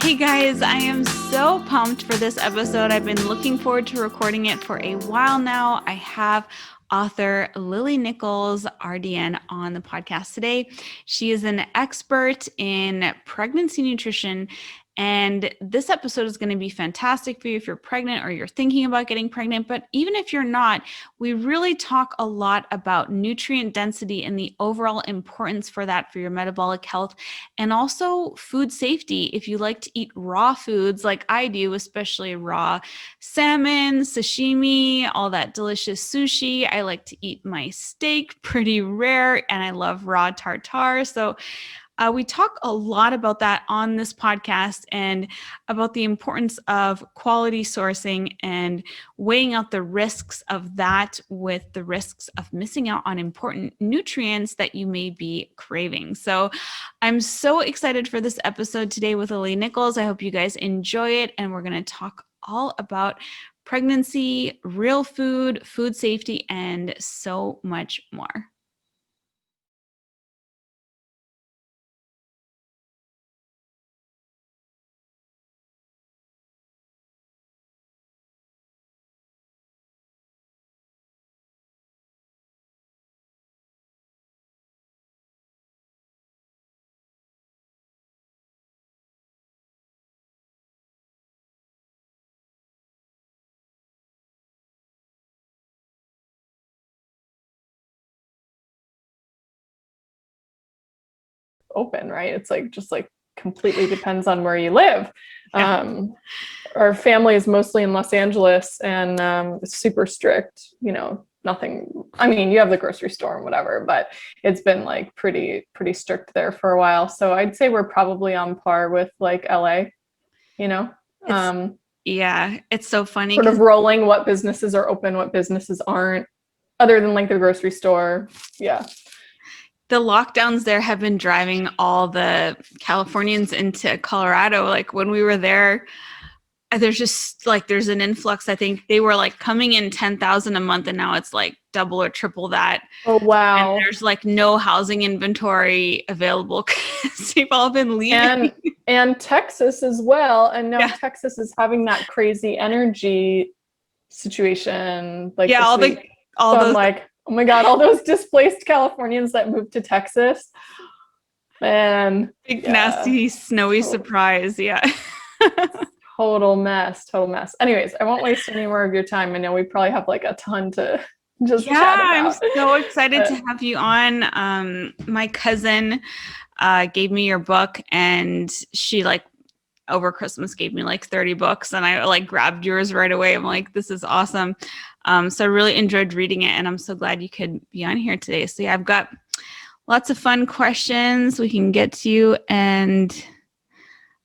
Hey guys, I am so pumped for this episode. I've been looking forward to recording it for a while now. I have author Lily Nichols, RDN, on the podcast today. She is an expert in pregnancy nutrition, and this episode is going to be fantastic for you if you're pregnant or you're thinking about getting pregnant. But even if you're not, we really talk a lot about nutrient density and the overall importance for that for your metabolic health, and also food safety. If you like to eat raw foods like I do, especially raw salmon, sashimi, all that delicious sushi. I like to eat my steak, pretty rare, and I love raw tartare. So we talk a lot about that on this podcast and about the importance of quality sourcing and weighing out the risks of that with the risks of missing out on important nutrients that you may be craving. So I'm so excited for this episode today with Lily Nichols. I hope you guys enjoy it, and we're going to talk all about pregnancy, real food, food safety, and so much more. Open, right? It's like just like completely depends on where you live. Yeah. Our family is mostly in Los Angeles, and it's super strict, nothing. I mean, you have the grocery store and whatever, but it's been like pretty strict there for a while. So I'd say we're probably on par with like LA, Yeah, it's so funny. Sort of rolling what businesses are open, what businesses aren't, other than like the grocery store. Yeah. The lockdowns there have been driving all the Californians into Colorado. Like when we were there, there's an influx. I think they were like coming in 10,000 a month, and now it's like double or triple that. Oh, wow. And there's like no housing inventory available because they've all been leaving. And Texas as well. And now Texas is having that crazy energy situation. Like, yeah, I'm like, oh my God, all those displaced Californians that moved to Texas. Man. Big, nasty, snowy surprise. Yeah. Total mess. Anyways, I won't waste any more of your time. I know we probably have like a ton to just chat about. I'm so excited to have you on. My cousin gave me your book, and she like over Christmas gave me like 30 books, and I like grabbed yours right away. I'm like, this is awesome. So I really enjoyed reading it, and I'm so glad you could be on here today. So yeah, I've got lots of fun questions we can get to, and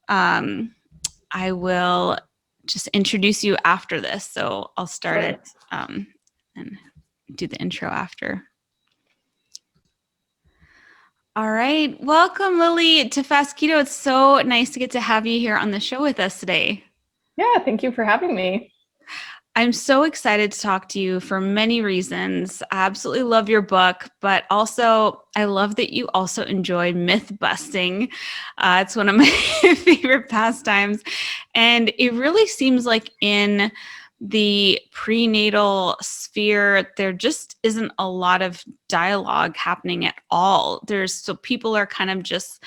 I will just introduce you after this. So I'll start it and do the intro after. All right. Welcome, Lily, to Fast Keto. It's so nice to get to have you here on the show with us today. Yeah, thank you for having me. I'm so excited to talk to you for many reasons. I absolutely love your book, but also I love that you also enjoy myth busting. It's one of my favorite pastimes. And it really seems like in the prenatal sphere, there just isn't a lot of dialogue happening at all. So people are kind of just,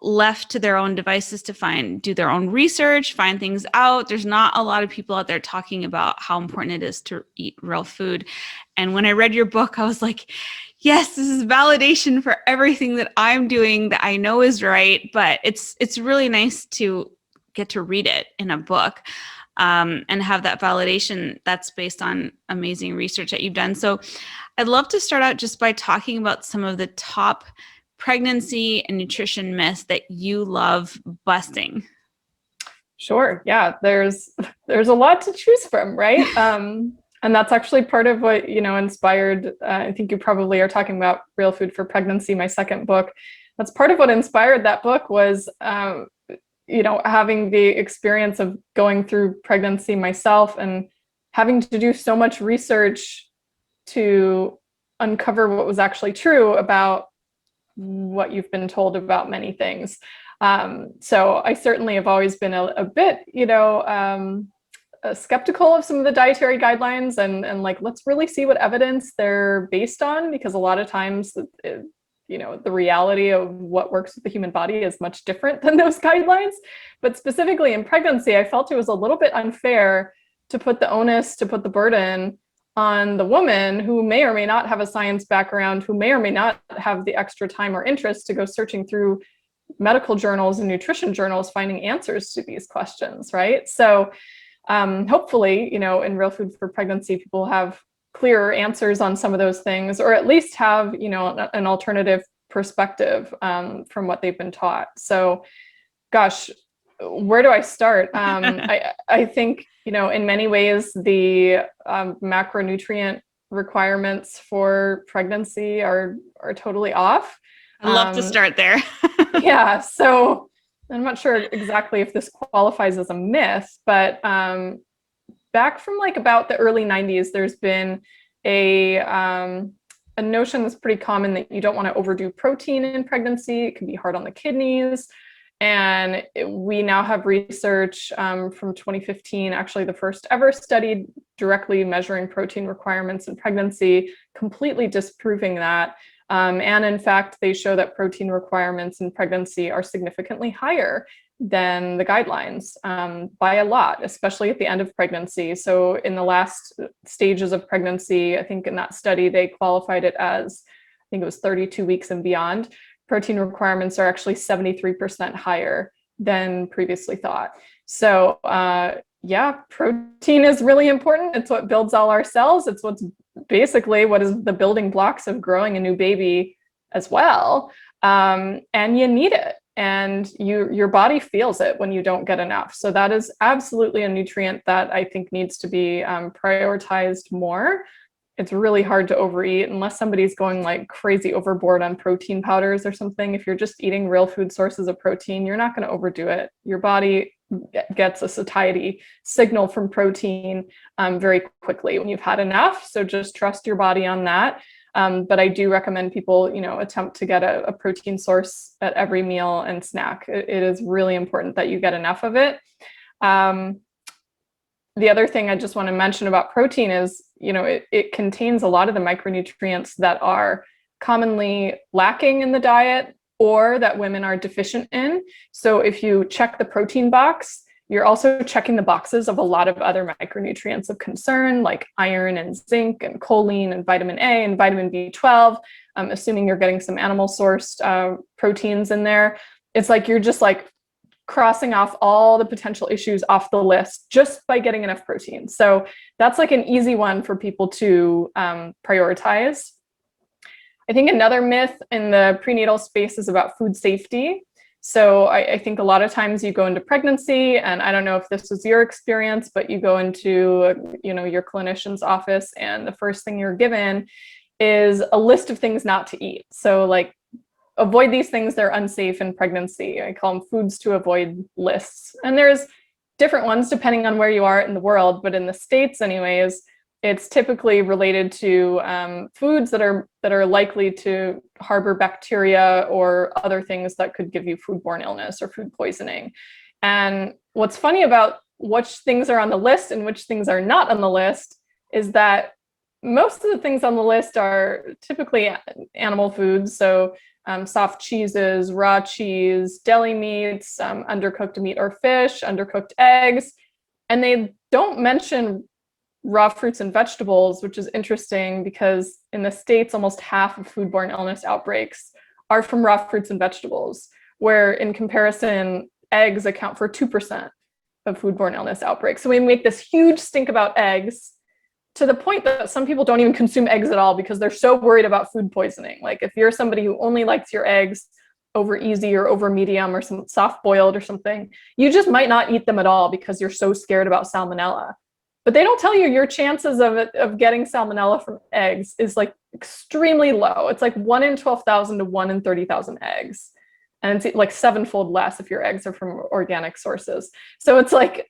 left to their own devices to do their own research, find things out. There's not a lot of people out there talking about how important it is to eat real food. And when I read your book, I was like, yes, this is validation for everything that I'm doing that I know is right. But it's really nice to get to read it in a book. And have that validation that's based on amazing research that you've done. So I'd love to start out just by talking about some of the top pregnancy and nutrition myths that you love busting. Sure. Yeah, there's a lot to choose from, right? And that's actually part of what, inspired, I think you probably are talking about Real Food for Pregnancy, my second book. That's part of what inspired that book was having the experience of going through pregnancy myself and having to do so much research to uncover what was actually true about what you've been told about many things. So I certainly have always been a bit, skeptical of some of the dietary guidelines and like, let's really see what evidence they're based on, because a lot of times, the reality of what works with the human body is much different than those guidelines. But specifically in pregnancy, I felt it was a little bit unfair to put the burden on the woman who may or may not have a science background, who may or may not have the extra time or interest to go searching through medical journals and nutrition journals, finding answers to these questions, right? So hopefully, in Real Food for Pregnancy, people have clearer answers on some of those things, or at least have, an alternative perspective from what they've been taught. So, gosh, where do I start? I think, in many ways, the macronutrient requirements for pregnancy are totally off. I'd love to start there. Yeah. So I'm not sure exactly if this qualifies as a myth, but back from like about the early 90s, there's been a notion that's pretty common that you don't want to overdo protein in pregnancy. It can be hard on the kidneys. And we now have research from 2015, actually the first ever study directly measuring protein requirements in pregnancy, completely disproving that. And in fact, they show that protein requirements in pregnancy are significantly higher than the guidelines by a lot, especially at the end of pregnancy. So in the last stages of pregnancy, I think in that study, they qualified it as, I think it was 32 weeks and beyond. Protein requirements are actually 73% higher than previously thought. So protein is really important. It's what builds all our cells. It's what's basically what is the building blocks of growing a new baby as well. And you need it. And your body feels it when you don't get enough. So that is absolutely a nutrient that I think needs to be prioritized more. It's really hard to overeat unless somebody's going like crazy overboard on protein powders or something. If you're just eating real food sources of protein, you're not going to overdo it. Your body gets a satiety signal from protein very quickly when you've had enough. So just trust your body on that. But I do recommend people, attempt to get a protein source at every meal and snack. It is really important that you get enough of it. The other thing I just want to mention about protein is, it contains a lot of the micronutrients that are commonly lacking in the diet or that women are deficient in. So if you check the protein box, you're also checking the boxes of a lot of other micronutrients of concern, like iron and zinc and choline and vitamin A and vitamin B12, assuming you're getting some animal sourced proteins in there. It's like you're just like crossing off all the potential issues off the list just by getting enough protein. So that's like an easy one for people to prioritize. I think another myth in the prenatal space is about food safety. So I think a lot of times you go into pregnancy, and I don't know if this was your experience, but you go into, your clinician's office and the first thing you're given is a list of things not to eat. So like, avoid these things, they're unsafe in pregnancy. I call them foods to avoid lists. And there's different ones depending on where you are in the world, but in the States anyways, it's typically related to foods that are likely to harbor bacteria or other things that could give you foodborne illness or food poisoning. And what's funny about which things are on the list and which things are not on the list is that most of the things on the list are typically animal foods. So soft cheeses, raw cheese, deli meats, undercooked meat or fish, undercooked eggs. And they don't mention raw fruits and vegetables, which is interesting because in the States, almost half of foodborne illness outbreaks are from raw fruits and vegetables, where in comparison, eggs account for 2% of foodborne illness outbreaks. So we make this huge stink about eggs to the point that some people don't even consume eggs at all because they're so worried about food poisoning. Like if you're somebody who only likes your eggs over easy or over medium or some soft boiled or something, you just might not eat them at all because you're so scared about salmonella. But they don't tell you your chances of getting salmonella from eggs is like extremely low. It's like 1 in 12,000 to 1 in 30,000 eggs. And it's like 7-fold less if your eggs are from organic sources. So it's like,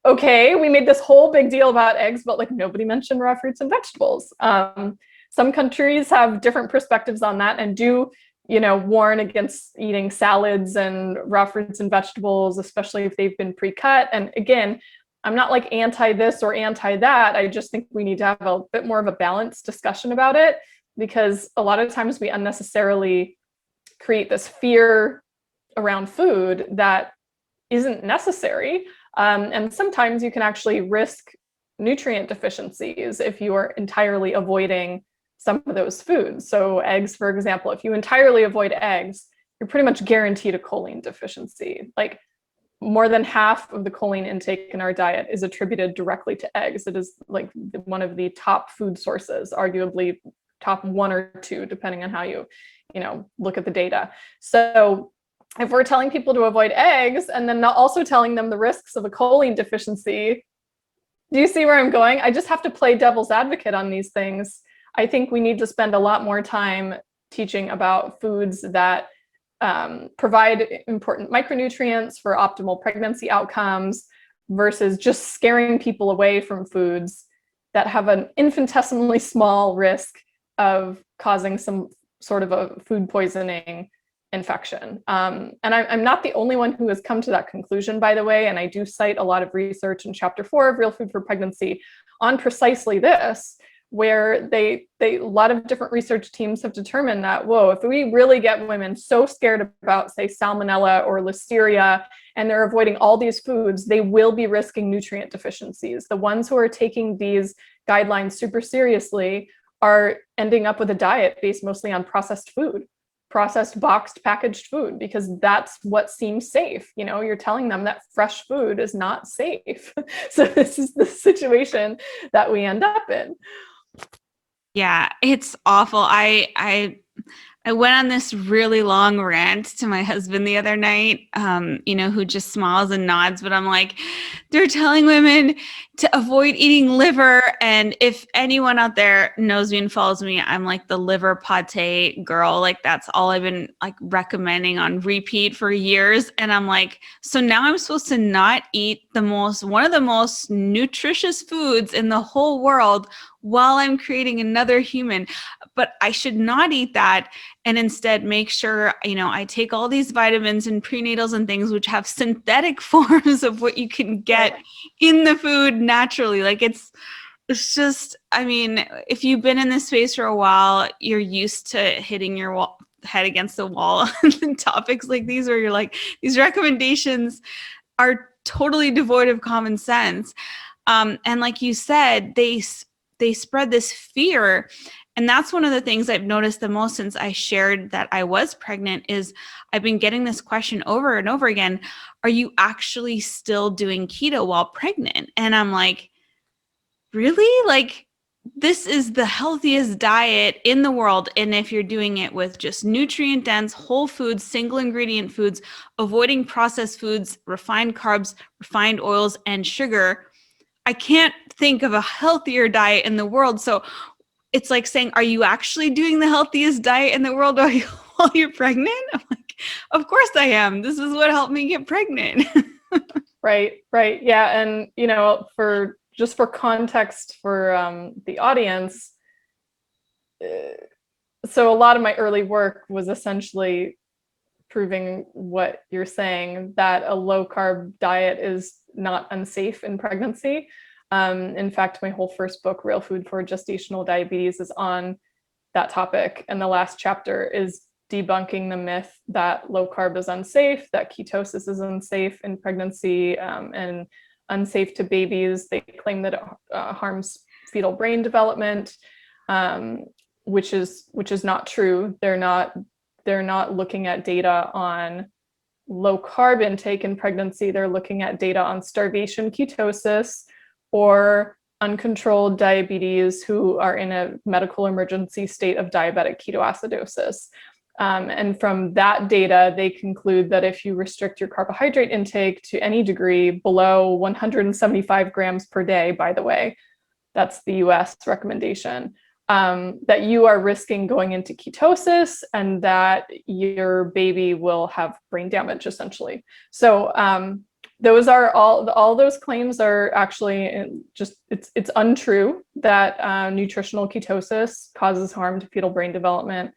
okay, we made this whole big deal about eggs, but like nobody mentioned raw fruits and vegetables. Some countries have different perspectives on that and do warn against eating salads and raw fruits and vegetables, especially if they've been pre-cut. And again, I'm not like anti this or anti that. I just think we need to have a bit more of a balanced discussion about it, because a lot of times we unnecessarily create this fear around food that isn't necessary. And sometimes you can actually risk nutrient deficiencies if you are entirely avoiding some of those foods. So eggs, for example, if you entirely avoid eggs, you're pretty much guaranteed a choline deficiency. Like more than half of the choline intake in our diet is attributed directly to eggs. It is like one of the top food sources, arguably top 1 or 2, depending on how you look at the data. So if we're telling people to avoid eggs and then not also telling them the risks of a choline deficiency, do you see where I'm going? I just have to play devil's advocate on these things. I think we need to spend a lot more time teaching about foods that provide important micronutrients for optimal pregnancy outcomes versus just scaring people away from foods that have an infinitesimally small risk of causing some sort of a food poisoning infection. And I'm not the only one who has come to that conclusion, by the way, and I do cite a lot of research in chapter 4 of Real Food for Pregnancy on precisely this, where a lot of different research teams have determined that, whoa, if we really get women so scared about, say, salmonella or listeria, and they're avoiding all these foods, they will be risking nutrient deficiencies. The ones who are taking these guidelines super seriously are ending up with a diet based mostly on processed food, processed, boxed, packaged food, because that's what seems safe. You're telling them that fresh food is not safe. So this is the situation that we end up in. Yeah, it's awful. I went on this really long rant to my husband the other night, who just smiles and nods, but I'm like, they're telling women to avoid eating liver. And if anyone out there knows me and follows me, I'm like the liver pate girl. Like that's all I've been like recommending on repeat for years. And I'm like, so now I'm supposed to not eat one of the most nutritious foods in the whole world while I'm creating another human, but I should not eat that and instead make sure, I take all these vitamins and prenatals and things which have synthetic forms of what you can get in the food naturally. Like it's just, if you've been in this space for a while, you're used to hitting your head against the wall on topics like these, where you're like, these recommendations are totally devoid of common sense. And like you said, they spread this fear. And that's one of the things I've noticed the most since I shared that I was pregnant is I've been getting this question over and over again. Are you actually still doing keto while pregnant? And I'm like, really? Like, this is the healthiest diet in the world. And if you're doing it with just nutrient dense, whole foods, single ingredient foods, avoiding processed foods, refined carbs, refined oils, and sugar, I can't think of a healthier diet in the world. So it's like saying, are you actually doing the healthiest diet in the world while you're pregnant? I'm like, of course I am. This is what helped me get pregnant. Right. Yeah. And, for context for the audience, so a lot of my early work was essentially proving what you're saying, that a low carb diet is not unsafe in pregnancy. In fact, my whole first book, Real Food for Gestational Diabetes, is on that topic. And the last chapter is debunking the myth that low carb is unsafe, that ketosis is unsafe in pregnancy and unsafe to babies. They claim that it harms fetal brain development, which is not true. They're not looking at data on low carb intake in pregnancy. They're looking at data on starvation ketosis or uncontrolled diabetes who are in a medical emergency state of diabetic ketoacidosis. And from that data, they conclude that if you restrict your carbohydrate intake to any degree below 175 grams per day, by the way, that's the US recommendation, that you are risking going into ketosis and that your baby will have brain damage, essentially. So those are all those claims are actually just, it's untrue that nutritional ketosis causes harm to fetal brain development.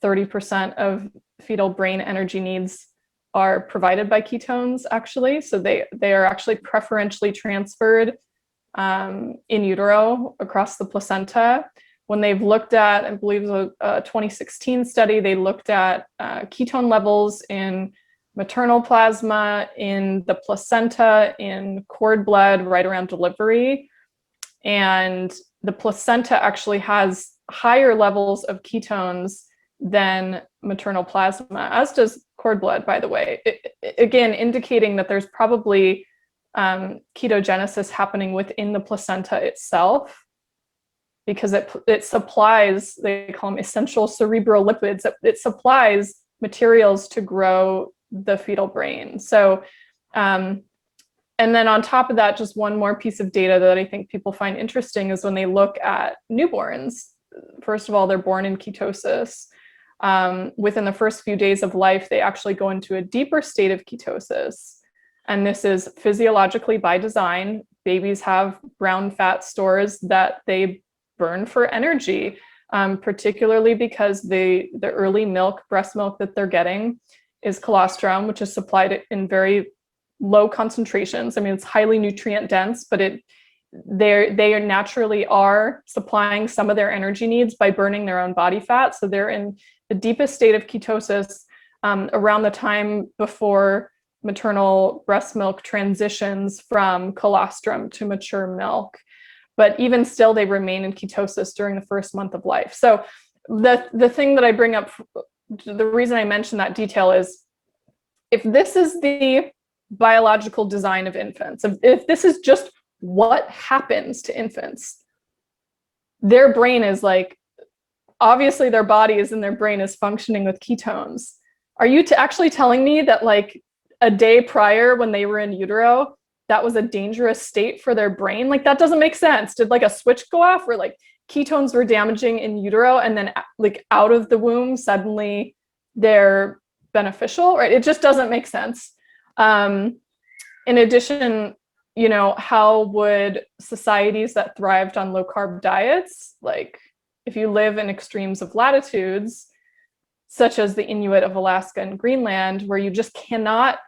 30% of fetal brain energy needs are provided by ketones, actually. So they are actually preferentially transferred in utero across the placenta. When they've looked at, I believe it was a 2016 study, they looked at ketone levels in maternal plasma, in the placenta, in cord blood right around delivery. And the placenta actually has higher levels of ketones than maternal plasma, as does cord blood, by the way. Again, indicating that there's probably ketogenesis happening within the placenta itself, because it supplies, they call them essential cerebral lipids. It supplies materials to grow the fetal brain. So, and then on top of that, just one more piece of data that I think people find interesting is when they look at newborns. First of all, they're born in ketosis. Within the first few days of life, they actually go into a deeper state of ketosis. And this is physiologically by design. Babies have brown fat stores that they burn for energy, particularly because the early milk, breast milk that they're getting is colostrum, which is supplied in very low concentrations. I mean, it's highly nutrient dense, but they naturally are supplying some of their energy needs by burning their own body fat. So they're in the deepest state of ketosis around the time before maternal breast milk transitions from colostrum to mature milk. But even still, they remain in ketosis during the first month of life. So the thing that I bring up, the reason I mention that detail is, if this is the biological design of infants, if this is just what happens to infants, their brain is like, obviously their bodies and their brain is functioning with ketones. Are you actually telling me that like a day prior when they were in utero, that was a dangerous state for their brain? Like, that doesn't make sense. Did like a switch go off where like ketones were damaging in utero and then like out of the womb, suddenly they're beneficial, right? It just doesn't make sense. In addition, you know, how would societies that thrived on low carb diets, like if you live in extremes of latitudes, such as the Inuit of Alaska and Greenland, where you just can't,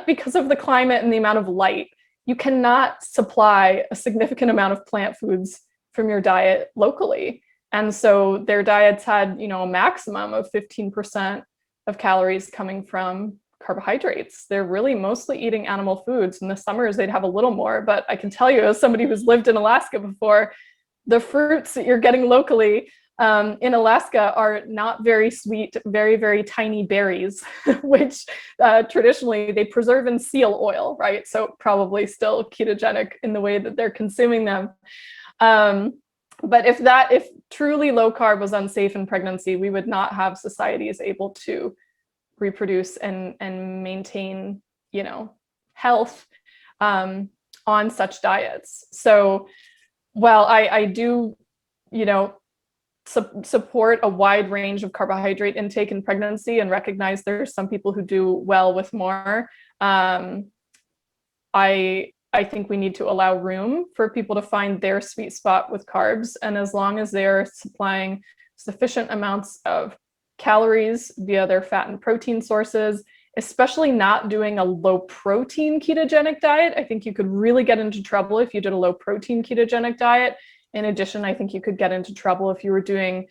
because of the climate and the amount of light, you cannot supply a significant amount of plant foods from your diet locally. And so their diets had, you know, a maximum of 15% of calories coming from carbohydrates. They're really mostly eating animal foods. In the summers, they'd have a little more, but I can tell you, as somebody who's lived in Alaska before, the fruits that you're getting locally in Alaska are not very sweet, very, very tiny berries, which traditionally they preserve in seal oil, right? So probably still ketogenic in the way that they're consuming them. But if truly low carb was unsafe in pregnancy, we would not have societies able to reproduce and maintain, you know, health on such diets. So while I do, you know, support a wide range of carbohydrate intake in pregnancy and recognize there's some people who do well with more, I think we need to allow room for people to find their sweet spot with carbs. And as long as they're supplying sufficient amounts of calories via their fat and protein sources, especially not doing a low protein ketogenic diet. I think you could really get into trouble if you did a low protein ketogenic diet. In addition, I think you could get into trouble if you were doing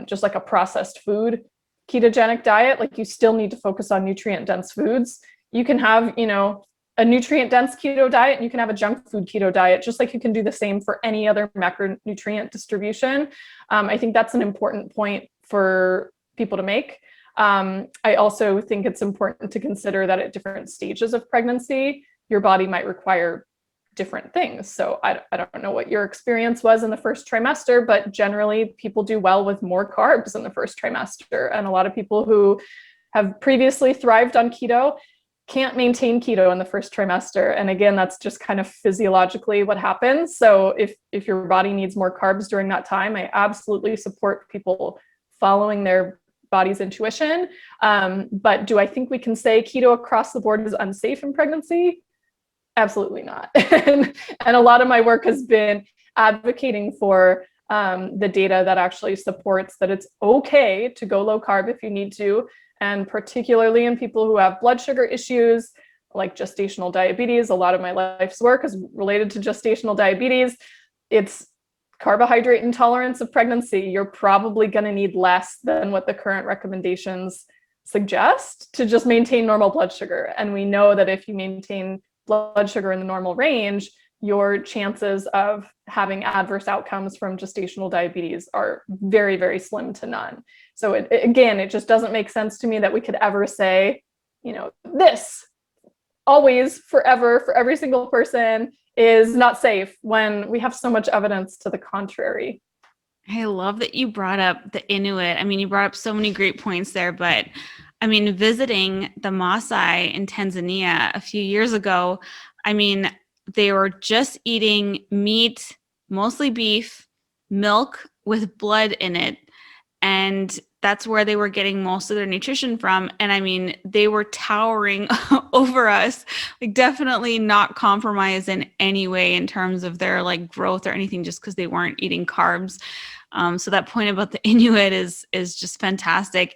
just like a processed food ketogenic diet. Like, you still need to focus on nutrient dense foods. You can have, you know, a nutrient dense keto diet, and you can have a junk food keto diet, just like you can do the same for any other macronutrient distribution. I think that's an important point for people to make. I also think it's important to consider that at different stages of pregnancy, your body might require different things. So I don't know what your experience was in the first trimester, but generally people do well with more carbs in the first trimester. And a lot of people who have previously thrived on keto can't maintain keto in the first trimester. And again, that's just kind of physiologically what happens. So if your body needs more carbs during that time, I absolutely support people following their body's intuition. But do I think we can say keto across the board is unsafe in pregnancy? Absolutely not. And a lot of my work has been advocating for the data that actually supports that it's okay to go low carb if you need to. And particularly in people who have blood sugar issues, like gestational diabetes, a lot of my life's work is related to gestational diabetes. It's carbohydrate intolerance of pregnancy. You're probably going to need less than what the current recommendations suggest to just maintain normal blood sugar. And we know that if you maintain blood sugar in the normal range, your chances of having adverse outcomes from gestational diabetes are very, very slim to none. So again, it just doesn't make sense to me that we could ever say, this always, forever, for every single person is not safe when we have so much evidence to the contrary. I love that you brought up the Inuit. I mean, you brought up so many great points there, but I mean, visiting the Maasai in Tanzania a few years ago, I mean, they were just eating meat, mostly beef, milk with blood in it. And that's where they were getting most of their nutrition from. And I mean, they were towering over us, like definitely not compromised in any way in terms of their like growth or anything, just because they weren't eating carbs. So that point about the Inuit is just fantastic.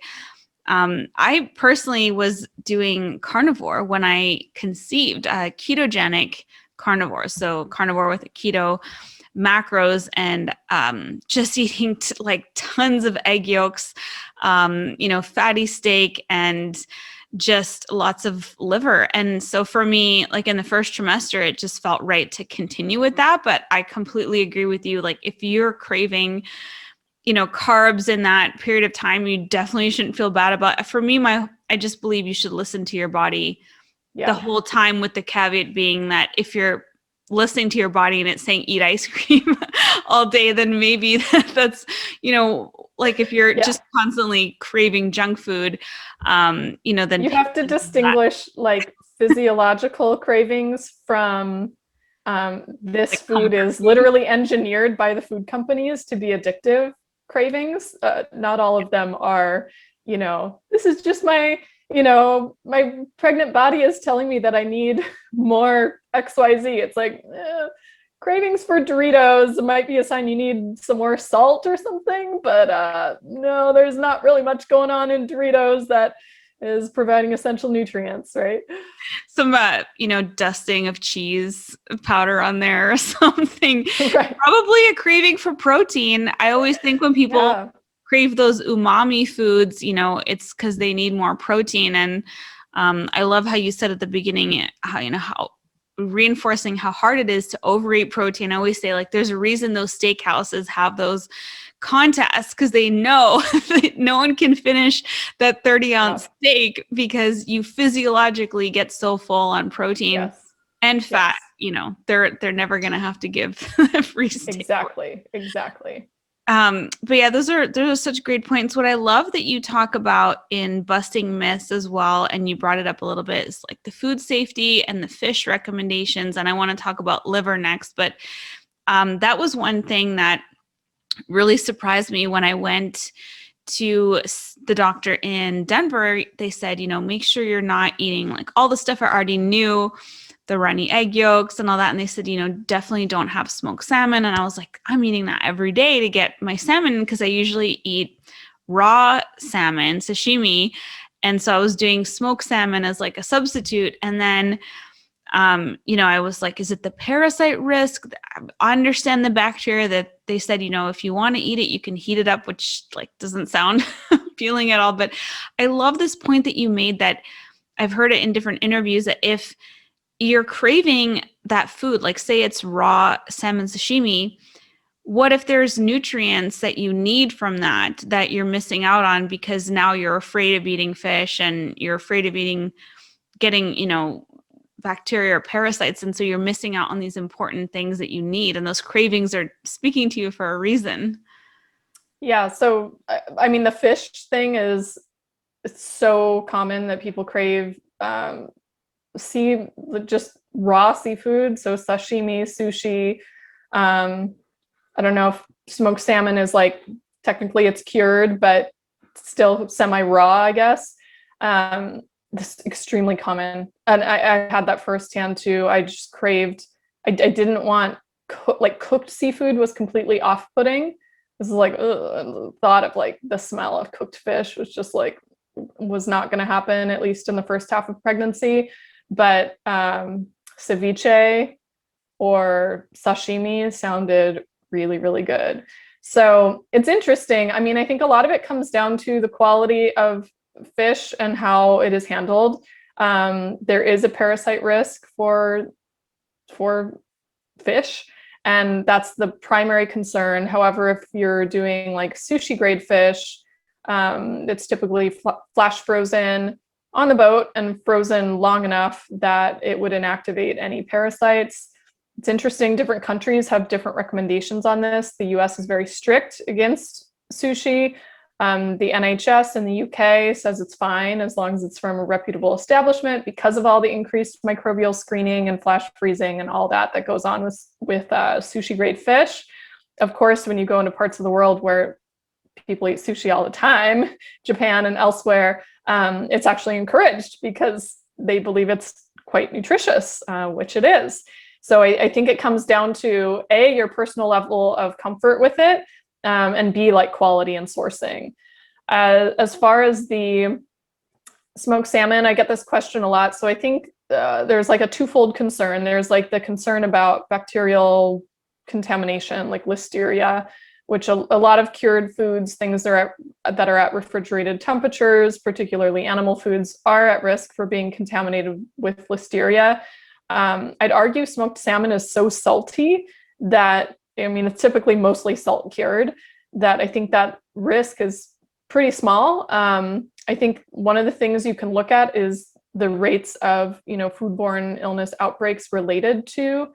I personally was doing carnivore when I conceived, ketogenic carnivore. So carnivore with a keto macros and just eating like tons of egg yolks, fatty steak and just lots of liver. And so for me, like in the first trimester, it just felt right to continue with that. But I completely agree with you. Like if you're craving carbs in that period of time, you definitely shouldn't feel bad about it. For me, I just believe you should listen to your body the whole time, with the caveat being that if you're listening to your body and it's saying eat ice cream all day, then maybe that's, like if you're just constantly craving junk food, then you have to distinguish like physiological cravings from this like food is literally engineered by the food companies to be addictive cravings. Not all of them are, this is just my pregnant body is telling me that I need more XYZ. It's like cravings for Doritos might be a sign you need some more salt or something, but no, there's not really much going on in Doritos that is providing essential nutrients, right? Some, dusting of cheese powder on there or something. Right. Probably a craving for protein. I always think when people crave those umami foods, it's because they need more protein. And I love how you said at the beginning, how reinforcing how hard it is to overeat protein. I always say, like, there's a reason those steakhouses have those contests, because they know that no one can finish that 30-ounce steak because you physiologically get so full on protein and fat. They're never going to have to give free steak. Exactly. But yeah, those are such great points. What I love that you talk about in busting myths as well, and you brought it up a little bit, is like the food safety and the fish recommendations. And I want to talk about liver next, but that was one thing that really surprised me when I went to the doctor in Denver. They said, make sure you're not eating like all the stuff I already knew, the runny egg yolks and all that. And they said, definitely don't have smoked salmon. And I was like, I'm eating that every day to get my salmon, because I usually eat raw salmon, sashimi. And so I was doing smoked salmon as like a substitute. And then, I was like, is it the parasite risk? I understand the bacteria that they said, if you want to eat it, you can heat it up, which like doesn't sound appealing at all. But I love this point that you made, that I've heard it in different interviews, that if you're craving that food, like say it's raw salmon sashimi, what if there's nutrients that you need from that you're missing out on because now you're afraid of eating fish and you're afraid of getting, bacteria or parasites. And so you're missing out on these important things that you need. And those cravings are speaking to you for a reason. Yeah. So, I mean, the fish thing it's so common that people crave just raw seafood. So sashimi, sushi. I don't know if smoked salmon is like, technically it's cured, but still semi-raw, I guess. This is extremely common. And I had that firsthand too. I just craved, I didn't want, cooked seafood was completely off-putting. this is like, ugh, thought of like the smell of cooked fish was just like, was not going to happen, at least in the first half of pregnancy. But ceviche or sashimi sounded really, really good. So it's interesting. I mean, I think a lot of it comes down to the quality of fish and how it is handled. There is a parasite risk for fish, and that's the primary concern. However, if you're doing like sushi grade fish, it's typically flash frozen on the boat and frozen long enough that it would inactivate any parasites. It's interesting, different countries have different recommendations on this. The US is very strict against sushi. The NHS in the UK says it's fine as long as it's from a reputable establishment because of all the increased microbial screening and flash freezing and all that goes on with sushi grade fish. Of course, when you go into parts of the world where people eat sushi all the time, Japan and elsewhere, it's actually encouraged because they believe it's quite nutritious, which it is. So I think it comes down to A, your personal level of comfort with it, and B, like quality and sourcing. As far as the smoked salmon, I get this question a lot. So I think there's like a twofold concern. There's like the concern about bacterial contamination, like listeria, which a lot of cured foods, things that are at refrigerated temperatures, particularly animal foods, are at risk for being contaminated with listeria. I'd argue smoked salmon is so salty that, I mean, it's typically mostly salt cured, that I think that risk is pretty small. I think one of the things you can look at is the rates of, foodborne illness outbreaks related to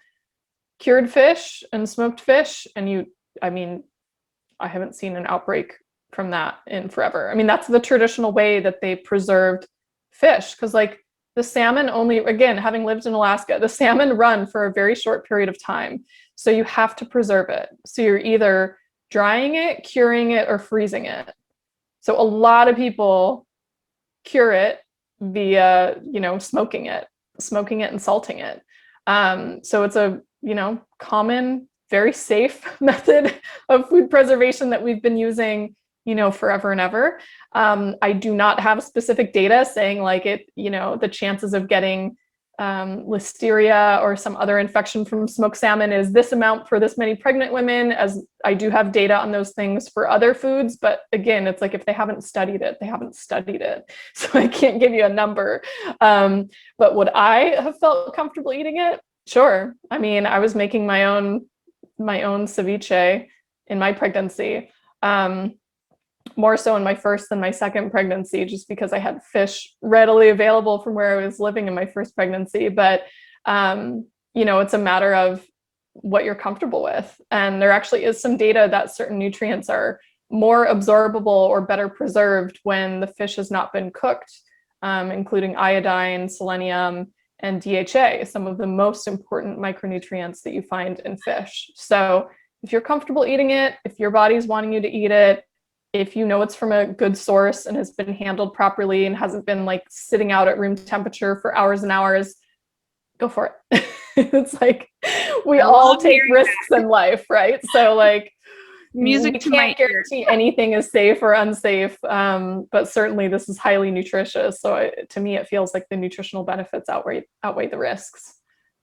cured fish and smoked fish. And I haven't seen an outbreak from that in forever. I mean, that's the traditional way that they preserved fish, because like the salmon only, again, having lived in Alaska, the salmon run for a very short period of time. So you have to preserve it. So you're either drying it, curing it, or freezing it. So a lot of people cure it via, smoking it and salting it. So it's a, common, very safe method of food preservation that we've been using, forever and ever. I do not have specific data saying like the chances of getting listeria or some other infection from smoked salmon is this amount for this many pregnant women, as I do have data on those things for other foods. But again, it's like if they haven't studied it, they haven't studied it. So I can't give you a number. But would I have felt comfortable eating it? Sure. I mean, I was making my own ceviche in my pregnancy. More so in my first than my second pregnancy, just because I had fish readily available from where I was living in my first pregnancy. But, it's a matter of what you're comfortable with. And there actually is some data that certain nutrients are more absorbable or better preserved when the fish has not been cooked, including iodine, selenium, and DHA, some of the most important micronutrients that you find in fish. So if you're comfortable eating it, if your body's wanting you to eat it, if you know it's from a good source and has been handled properly and hasn't been like sitting out at room temperature for hours and hours, go for it. It's like we all take risks in life, right? So like music to my guarantee anything is safe or unsafe, but certainly this is highly nutritious. So to me, it feels like the nutritional benefits outweigh the risks.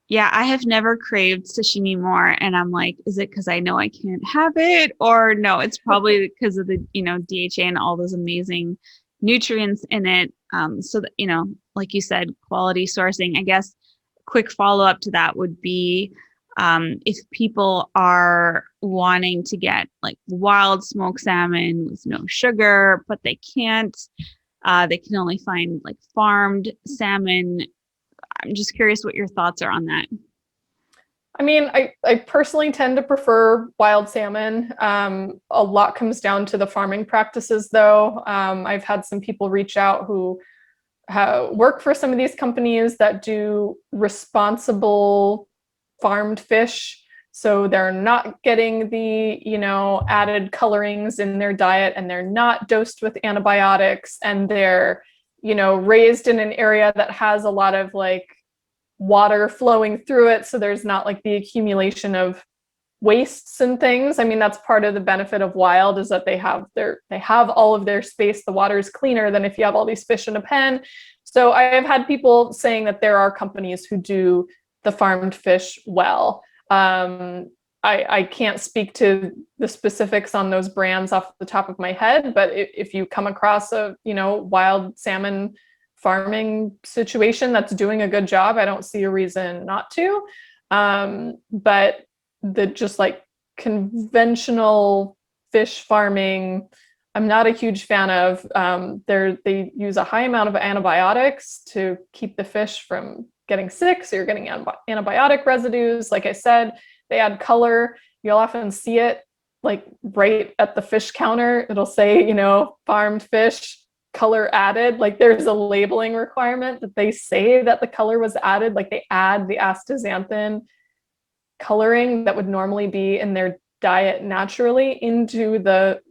Yeah, I have never craved sashimi more. And I'm like, is it because I know I can't have it? Or no, it's probably because of the, DHA and all those amazing nutrients in it. So that, like you said, quality sourcing. I guess quick follow-up to that would be if people are wanting to get like wild smoked salmon with no sugar, but they can't, they can only find like farmed salmon. I'm just curious what your thoughts are on that. I mean, I personally tend to prefer wild salmon. A lot comes down to the farming practices, though. I've had some people reach out who work for some of these companies that do responsible farmed fish. So they're not getting the, added colorings in their diet, and they're not dosed with antibiotics, and they're raised in an area that has a lot of like water flowing through it. So there's not like the accumulation of wastes and things. I mean, that's part of the benefit of wild, is that they have all of their space. The water is cleaner than if you have all these fish in a pen. So I have had people saying that there are companies who do the farmed fish well. I can't speak to the specifics on those brands off the top of my head, but if you come across a, wild salmon farming situation that's doing a good job, I don't see a reason not to. But the just like conventional fish farming, I'm not a huge fan of. They use a high amount of antibiotics to keep the fish from getting sick. So you're getting antibiotic residues. Like I said, they add color. You'll often see it like right at the fish counter. It'll say, farmed fish, color added. Like there's a labeling requirement that they say that the color was added. Like they add the astaxanthin coloring that would normally be in their diet naturally into the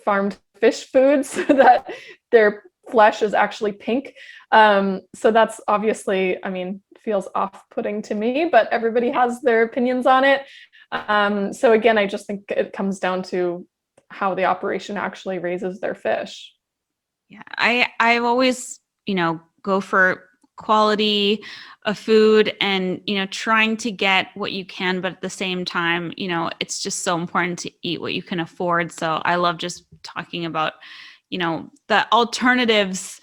farmed fish foods so that their flesh is actually pink. So that's obviously, feels off-putting to me, but everybody has their opinions on it. So again, I just think it comes down to how the operation actually raises their fish. Yeah, I've always, go for quality of food and, trying to get what you can, but at the same time, it's just so important to eat what you can afford. So I love just talking about, the alternatives.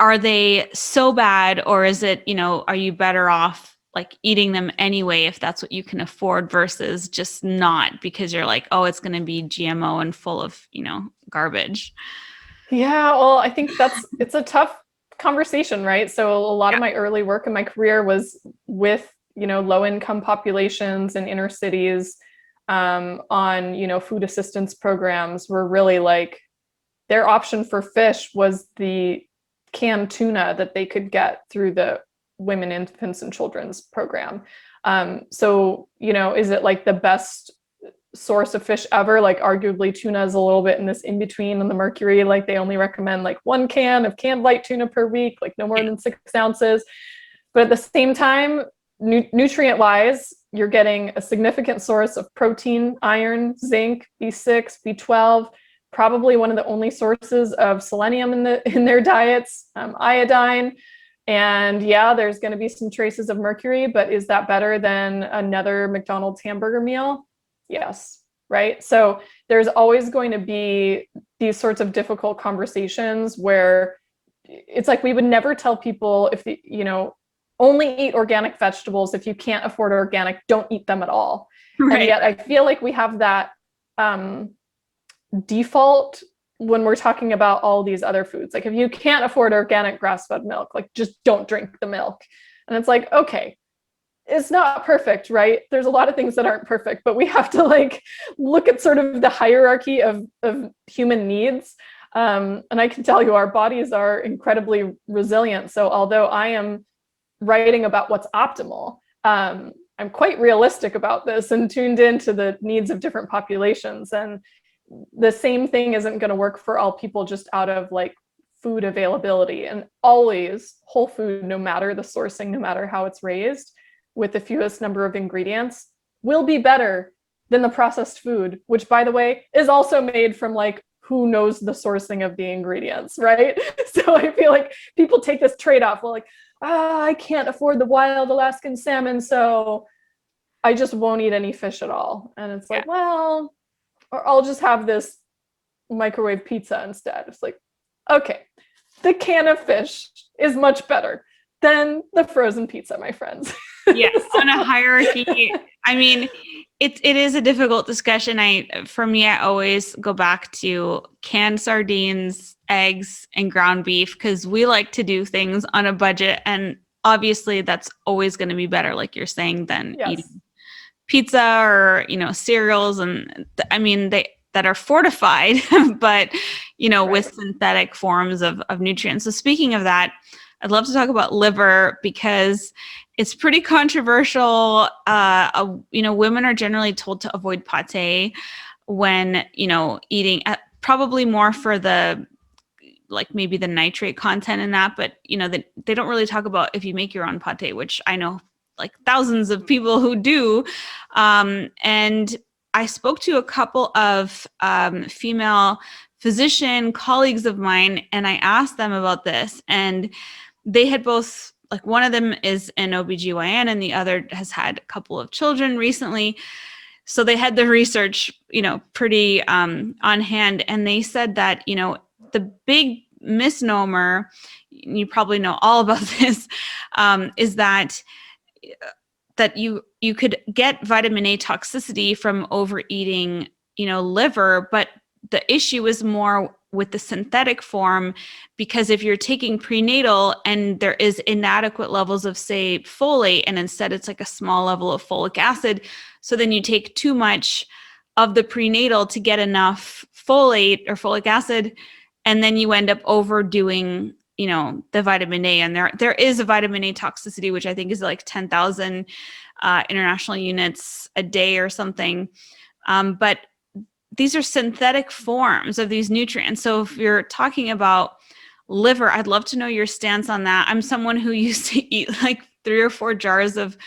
Are they so bad, or is it, are you better off like eating them anyway if that's what you can afford versus just not because you're like, oh, it's going to be GMO and full of, garbage. Yeah, well, I think it's a tough conversation, right? So a lot of my early work in my career was with, low income populations in inner cities, on, food assistance programs, were really like their option for fish was the canned tuna that they could get through the Women, Infants, and Children's program. So, is it like the best source of fish ever? Like arguably tuna is a little bit in this in between on the mercury. Like they only recommend like 1 can of canned light tuna per week, like no more than 6 ounces. But at the same time, nutrient wise, you're getting a significant source of protein, iron, zinc, B6, B12, probably one of the only sources of selenium in their diets, iodine. And yeah, there's going to be some traces of mercury, but is that better than another McDonald's hamburger meal? Yes. Right. So there's always going to be these sorts of difficult conversations where it's like we would never tell people if only eat organic vegetables. If you can't afford organic, don't eat them at all. Right. And yet I feel like we have that default when we're talking about all these other foods. Like if you can't afford organic grass-fed milk, like just don't drink the milk. And it's like, okay, it's not perfect, right? There's a lot of things that aren't perfect, but we have to like look at sort of the hierarchy of human needs. And I can tell you our bodies are incredibly resilient. So although I am writing about what's optimal, I'm quite realistic about this and tuned into the needs of different populations. And the same thing isn't going to work for all people just out of like food availability. And always whole food, no matter the sourcing, no matter how it's raised, with the fewest number of ingredients, will be better than the processed food, which by the way is also made from like who knows the sourcing of the ingredients, right? So I feel like people take this trade-off, well, like, I can't afford the wild Alaskan salmon, so I just won't eat any fish at all. And it's like, well, or I'll just have this microwave pizza instead. It's like, okay, the can of fish is much better than the frozen pizza, my friends. Yes, on a hierarchy. I mean, it is a difficult discussion. For me, I always go back to canned sardines, eggs, and ground beef because we like to do things on a budget, and obviously that's always going to be better, like you're saying, than eating pizza or cereals, and they that are fortified, but with synthetic forms of nutrients. So speaking of that, I'd love to talk about liver because it's pretty controversial. Women are generally told to avoid pate when, eating, probably more for the, like maybe the nitrate content in that, but, they don't really talk about if you make your own pate, which I know like thousands of people who do. And I spoke to a couple of female physician colleagues of mine, and I asked them about this, and they had both, like one of them is an OBGYN and the other has had a couple of children recently. So they had the research, pretty on hand. And they said that, the big misnomer, you probably know all about this, is that you could get vitamin A toxicity from overeating, liver, but the issue is more with the synthetic form, because if you're taking prenatal and there is inadequate levels of, say, folate, and instead it's like a small level of folic acid, so then you take too much of the prenatal to get enough folate or folic acid, and then you end up overdoing, the vitamin A. And there is a vitamin A toxicity, which I think is like 10,000 international units a day or something. But these are synthetic forms of these nutrients. So if you're talking about liver, I'd love to know your stance on that. I'm someone who used to eat like 3 or 4 jars of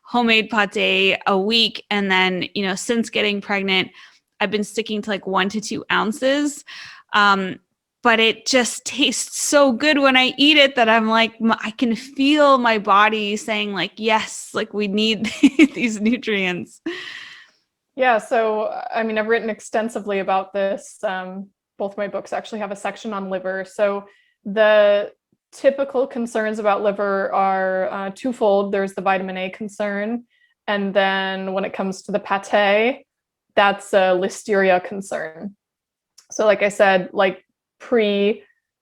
homemade pate a week. And then, since getting pregnant, I've been sticking to like 1 to 2 ounces. But it just tastes so good when I eat it that I'm like, I can feel my body saying like, yes, like we need these nutrients. Yeah, so I mean, I've written extensively about this. Both my books actually have a section on liver. So the typical concerns about liver are twofold. There's the vitamin A concern. And then when it comes to the pate, that's a listeria concern. So like I said, like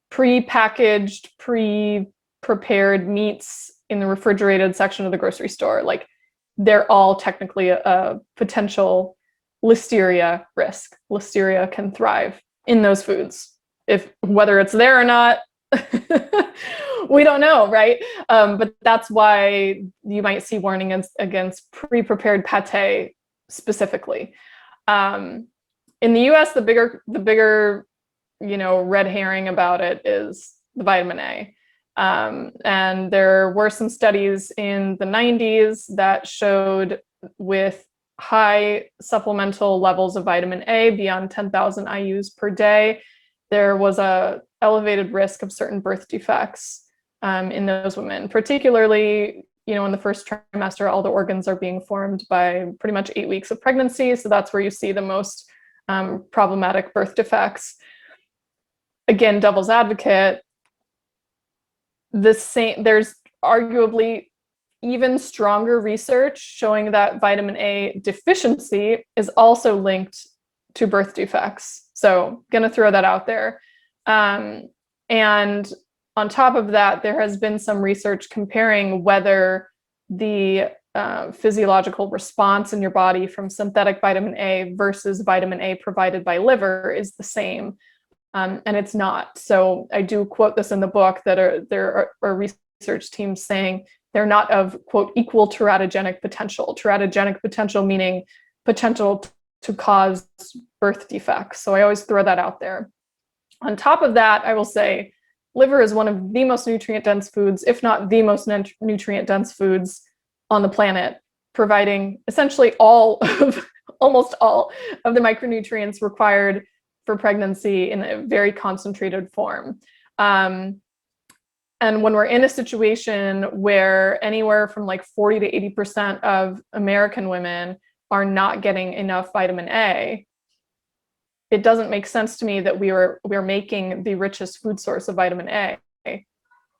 pre-packaged, pre-prepared meats in the refrigerated section of the grocery store, like they're all technically a potential listeria risk. Listeria can thrive in those foods. Whether it's there or not, we don't know, right? But that's why you might see warning against pre-prepared pate specifically. In the US, the bigger red herring about it is the vitamin A. And there were some studies in the 90s that showed with high supplemental levels of vitamin A beyond 10,000 IUs per day, there was a elevated risk of certain birth defects in those women, particularly, in the first trimester, all the organs are being formed by pretty much 8 weeks of pregnancy. So that's where you see the most problematic birth defects. Again, devil's advocate, there's arguably even stronger research showing that vitamin A deficiency is also linked to birth defects. So gonna throw that out there. And on top of that, there has been some research comparing whether the physiological response in your body from synthetic vitamin A versus vitamin A provided by liver is the same. And it's not. So I do quote this in the book that there are research teams saying they're not of, quote, equal teratogenic potential. Teratogenic potential meaning potential to cause birth defects. So I always throw that out there. On top of that, I will say liver is one of the most nutrient-dense foods, if not the most nutrient-dense foods on the planet, providing essentially almost all of the micronutrients required for pregnancy in a very concentrated form. And when we're in a situation where anywhere from like 40 to 80% of American women are not getting enough vitamin A, it doesn't make sense to me that we're making the richest food source of vitamin A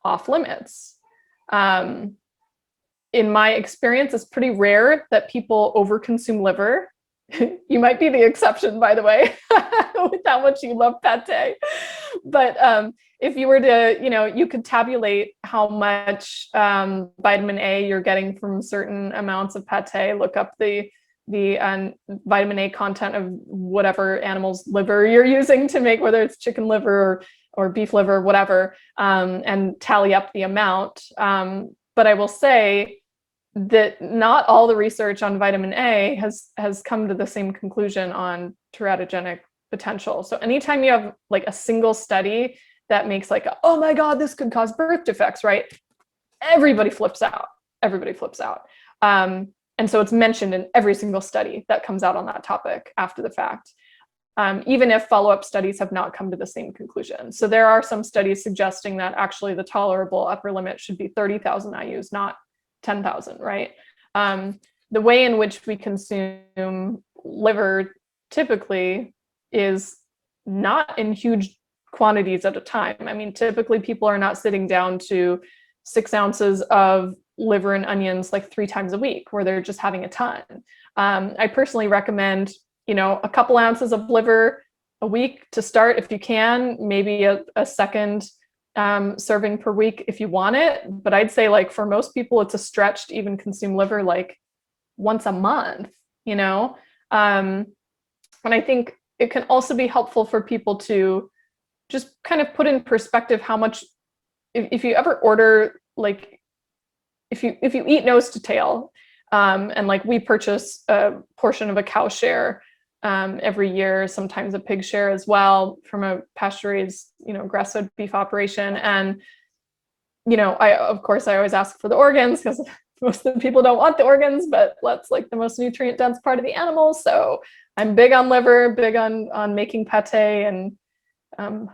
off limits. In my experience, it's pretty rare that people overconsume liver. You might be the exception, by the way, with how much you love pate. But if you were to, you could tabulate how much vitamin A you're getting from certain amounts of pate, look up the vitamin A content of whatever animal's liver you're using to make, whether it's chicken liver or beef liver, whatever, and tally up the amount. But I will say that not all the research on vitamin A has come to the same conclusion on teratogenic potential. So anytime you have like a single study that makes like, oh my God, this could cause birth defects, right? Everybody flips out. And so it's mentioned in every single study that comes out on that topic after the fact, even if follow-up studies have not come to the same conclusion. So there are some studies suggesting that actually the tolerable upper limit should be 30,000 IUs, not 10,000, right? The way in which we consume liver typically is not in huge quantities at a time. I mean, typically people are not sitting down to 6 ounces of liver and onions like 3 times a week where they're just having a ton. I personally recommend, a couple ounces of liver a week to start if you can, maybe a second serving per week if you want it. But I'd say like for most people, it's a stretch to even consume liver like once a month, and I think it can also be helpful for people to just kind of put in perspective how much, if you ever order, like if you eat nose to tail, and like we purchase a portion of a cow share every year, sometimes a pig share as well from a pasture-raised, grass-fed beef operation. And, of course, I always ask for the organs because most of the people don't want the organs, but that's like the most nutrient dense part of the animal. So I'm big on liver, big on making pate and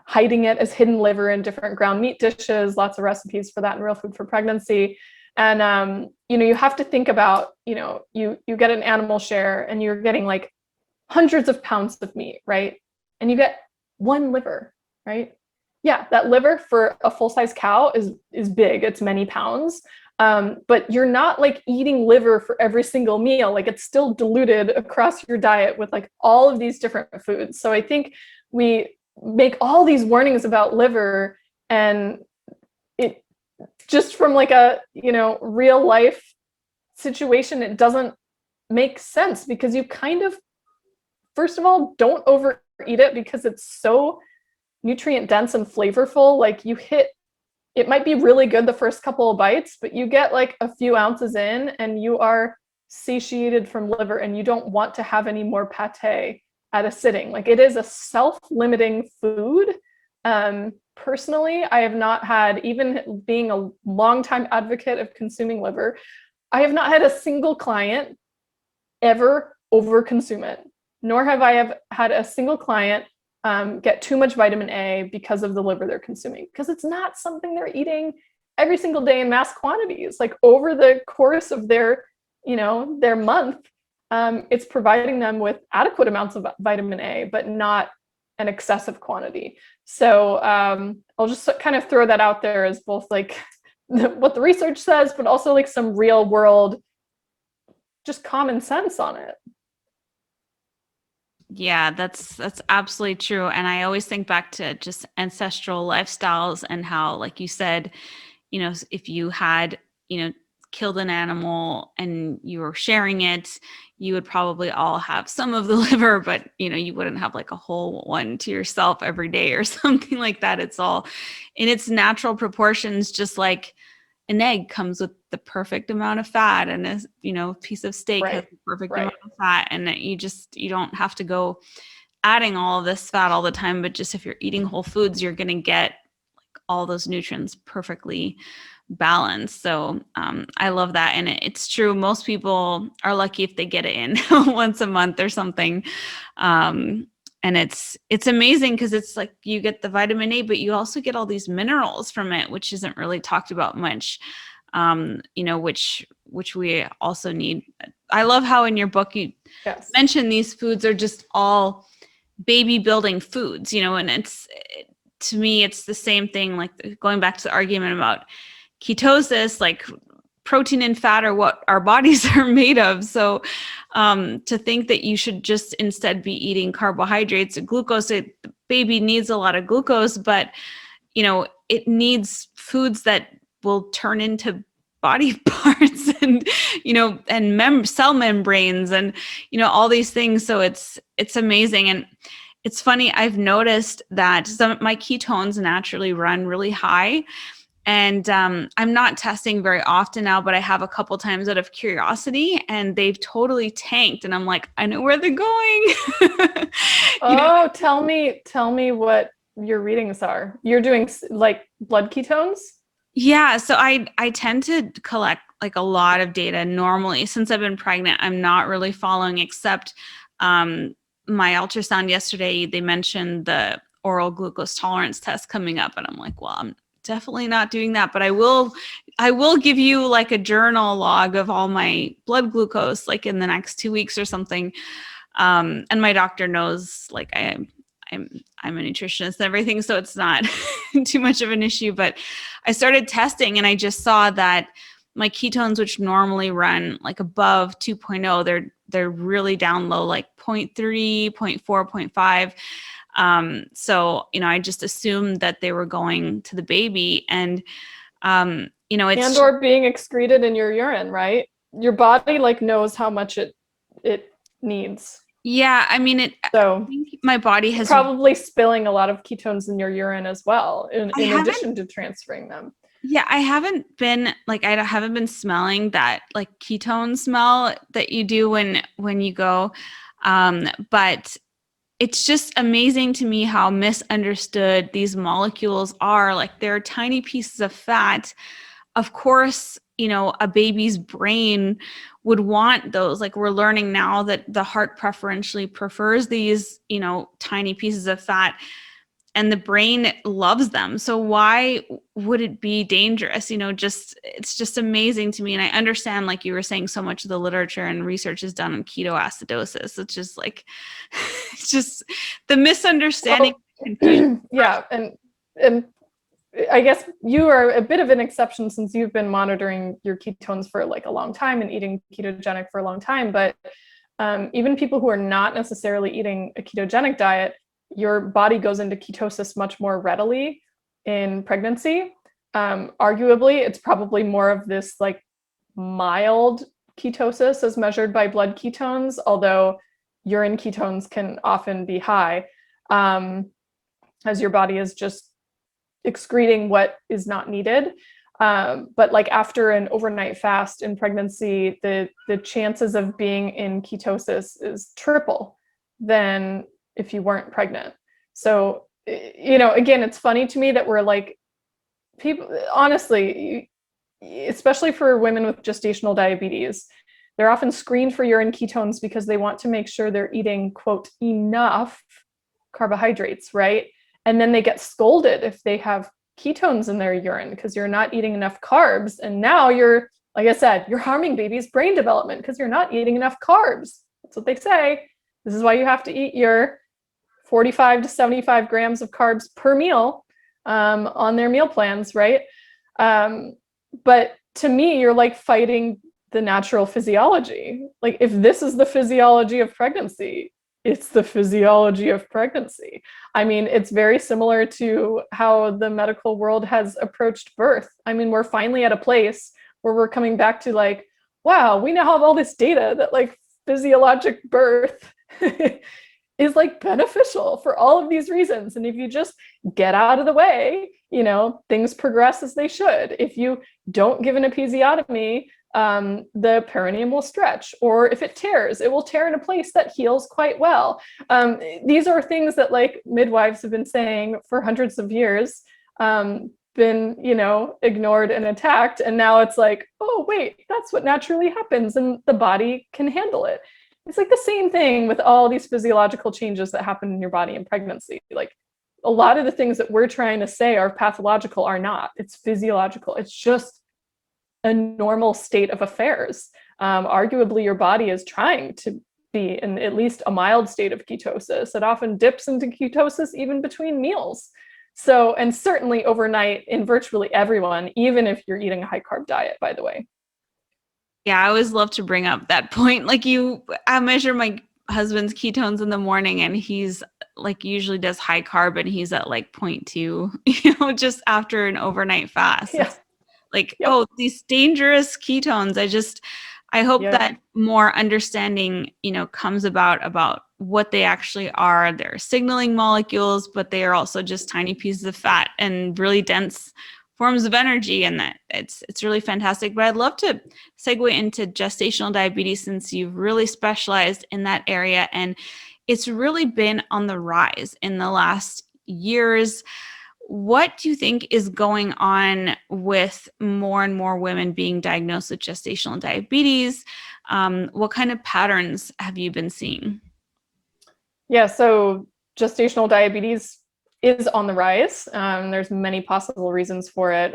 hiding it as hidden liver in different ground meat dishes, lots of recipes for that in Real Food for Pregnancy. And, you have to think about, you get an animal share and you're getting like hundreds of pounds of meat, right? And you get one liver, right? Yeah, that liver for a full-size cow is big. It's many pounds. But you're not like eating liver for every single meal. Like it's still diluted across your diet with like all of these different foods. So I think we make all these warnings about liver, and it just from like a, real life situation, it doesn't make sense because you kind of, first of all, don't overeat it because it's so nutrient dense and flavorful. Like it might be really good the first couple of bites, but you get like a few ounces in and you are satiated from liver and you don't want to have any more pate at a sitting. Like it is a self-limiting food. Personally, I have not had, even being a longtime advocate of consuming liver, I have not had a single client ever overconsume it, nor have I had a single client get too much vitamin A because of the liver they're consuming, because it's not something they're eating every single day in mass quantities. Like over the course of their month, it's providing them with adequate amounts of vitamin A, but not an excessive quantity. So I'll just kind of throw that out there as both like what the research says, but also like some real world, just common sense on it. Yeah, that's absolutely true. And I always think back to just ancestral lifestyles and how, like you said, if you had, killed an animal and you were sharing it, you would probably all have some of the liver, but you wouldn't have like a whole one to yourself every day or something like that. It's all in its natural proportions, just like an egg comes with the perfect amount of fat, and a piece of steak has the perfect amount of fat, and you don't have to go adding all of this fat all the time. But just if you're eating whole foods, you're going to get like all those nutrients perfectly balanced. So I love that. And it's true. Most people are lucky if they get it in once a month or something. And it's amazing because it's like you get the vitamin A, but you also get all these minerals from it, which isn't really talked about much, which we also need. I love how in your book you mention these foods are just all baby building foods, and to me, it's the same thing, like going back to the argument about ketosis, like protein and fat are what our bodies are made of. So to think that you should just instead be eating carbohydrates and glucose, the baby needs a lot of glucose, but it needs foods that will turn into body parts and cell membranes and all these things. So it's amazing. And it's funny, I've noticed that some of my ketones naturally run really high. And I'm not testing very often now, but I have a couple times out of curiosity, and they've totally tanked. And I'm like, I know where they're going. Tell me what your readings are. You're doing like blood ketones? Yeah. So I tend to collect like a lot of data. Normally, since I've been pregnant, I'm not really following, except my ultrasound yesterday, they mentioned the oral glucose tolerance test coming up, and I'm like, well, I'm definitely not doing that, but I will give you like a journal log of all my blood glucose like in the next 2 weeks or something. And my doctor knows like I'm a nutritionist and everything, so it's not too much of an issue. But I started testing, and I just saw that my ketones, which normally run like above 2.0, they're really down low, like 0.3, 0.4, 0.5. So, I just assumed that they were going to the baby, and, it's and or being excreted in your urine, right? Your body like knows how much it needs. Yeah, I mean, so I think my body has probably spilling a lot of ketones in your urine as well, in addition to transferring them. Yeah, I haven't been smelling that like ketone smell that you do when you go. But it's just amazing to me how misunderstood these molecules are. Like, they're tiny pieces of fat. Of course, a baby's brain would want those. Like, we're learning now that the heart preferentially prefers these, tiny pieces of fat, and the brain loves them. So why would it be dangerous? It's just amazing to me. And I understand, like you were saying, so much of the literature and research is done on ketoacidosis. It's just like, it's just the misunderstanding. Confusion. Yeah. And I guess you are a bit of an exception, since you've been monitoring your ketones for like a long time and eating ketogenic for a long time. But even people who are not necessarily eating a ketogenic diet, your body goes into ketosis much more readily in pregnancy. Arguably, it's probably more of this like mild ketosis as measured by blood ketones, although urine ketones can often be high, as your body is just excreting what is not needed. But like after an overnight fast in pregnancy, the chances of being in ketosis is triple than if you weren't pregnant. So, again, it's funny to me that we're like, people, honestly, especially for women with gestational diabetes, they're often screened for urine ketones because they want to make sure they're eating, quote, enough carbohydrates, right? And then they get scolded if they have ketones in their urine because you're not eating enough carbs. And now you're, like I said, you're harming baby's brain development because you're not eating enough carbs. That's what they say. This is why you have to eat your 45 to 75 grams of carbs per meal on their meal plans, right? But to me, you're like fighting the natural physiology. Like, if this is the physiology of pregnancy, it's the physiology of pregnancy. I mean, it's very similar to how the medical world has approached birth. I mean, we're finally at a place where we're coming back to like, wow, we now have all this data that like physiologic birth is like beneficial for all of these reasons. And if you just get out of the way, things progress as they should. If you don't give an episiotomy, the perineum will stretch, or if it tears, it will tear in a place that heals quite well. These are things that like midwives have been saying for hundreds of years, been, ignored and attacked. And now it's like, oh, wait, that's what naturally happens and the body can handle it. It's like the same thing with all these physiological changes that happen in your body in pregnancy. Like, a lot of the things that we're trying to say are pathological are not. It's physiological. It's just a normal state of affairs. Arguably, your body is trying to be in at least a mild state of ketosis. It often dips into ketosis even between meals. So, and certainly overnight in virtually everyone, even if you're eating a high carb diet, by the way. Yeah, I always love to bring up that point. Like, I measure my husband's ketones in the morning, and he's like usually does high carb, and he's at like 0.2, just after an overnight fast. Yeah. It's like, oh, these dangerous ketones. I hope that more understanding, comes about what they actually are. They're signaling molecules, but they are also just tiny pieces of fat and really dense forms of energy, and that it's really fantastic. But I'd love to segue into gestational diabetes, since you've really specialized in that area, and it's really been on the rise in the last years. what do you think is going on with more and more women being diagnosed with gestational diabetes? What kind of patterns have you been seeing? Yeah, so gestational diabetes is on the rise. There's many possible reasons for it,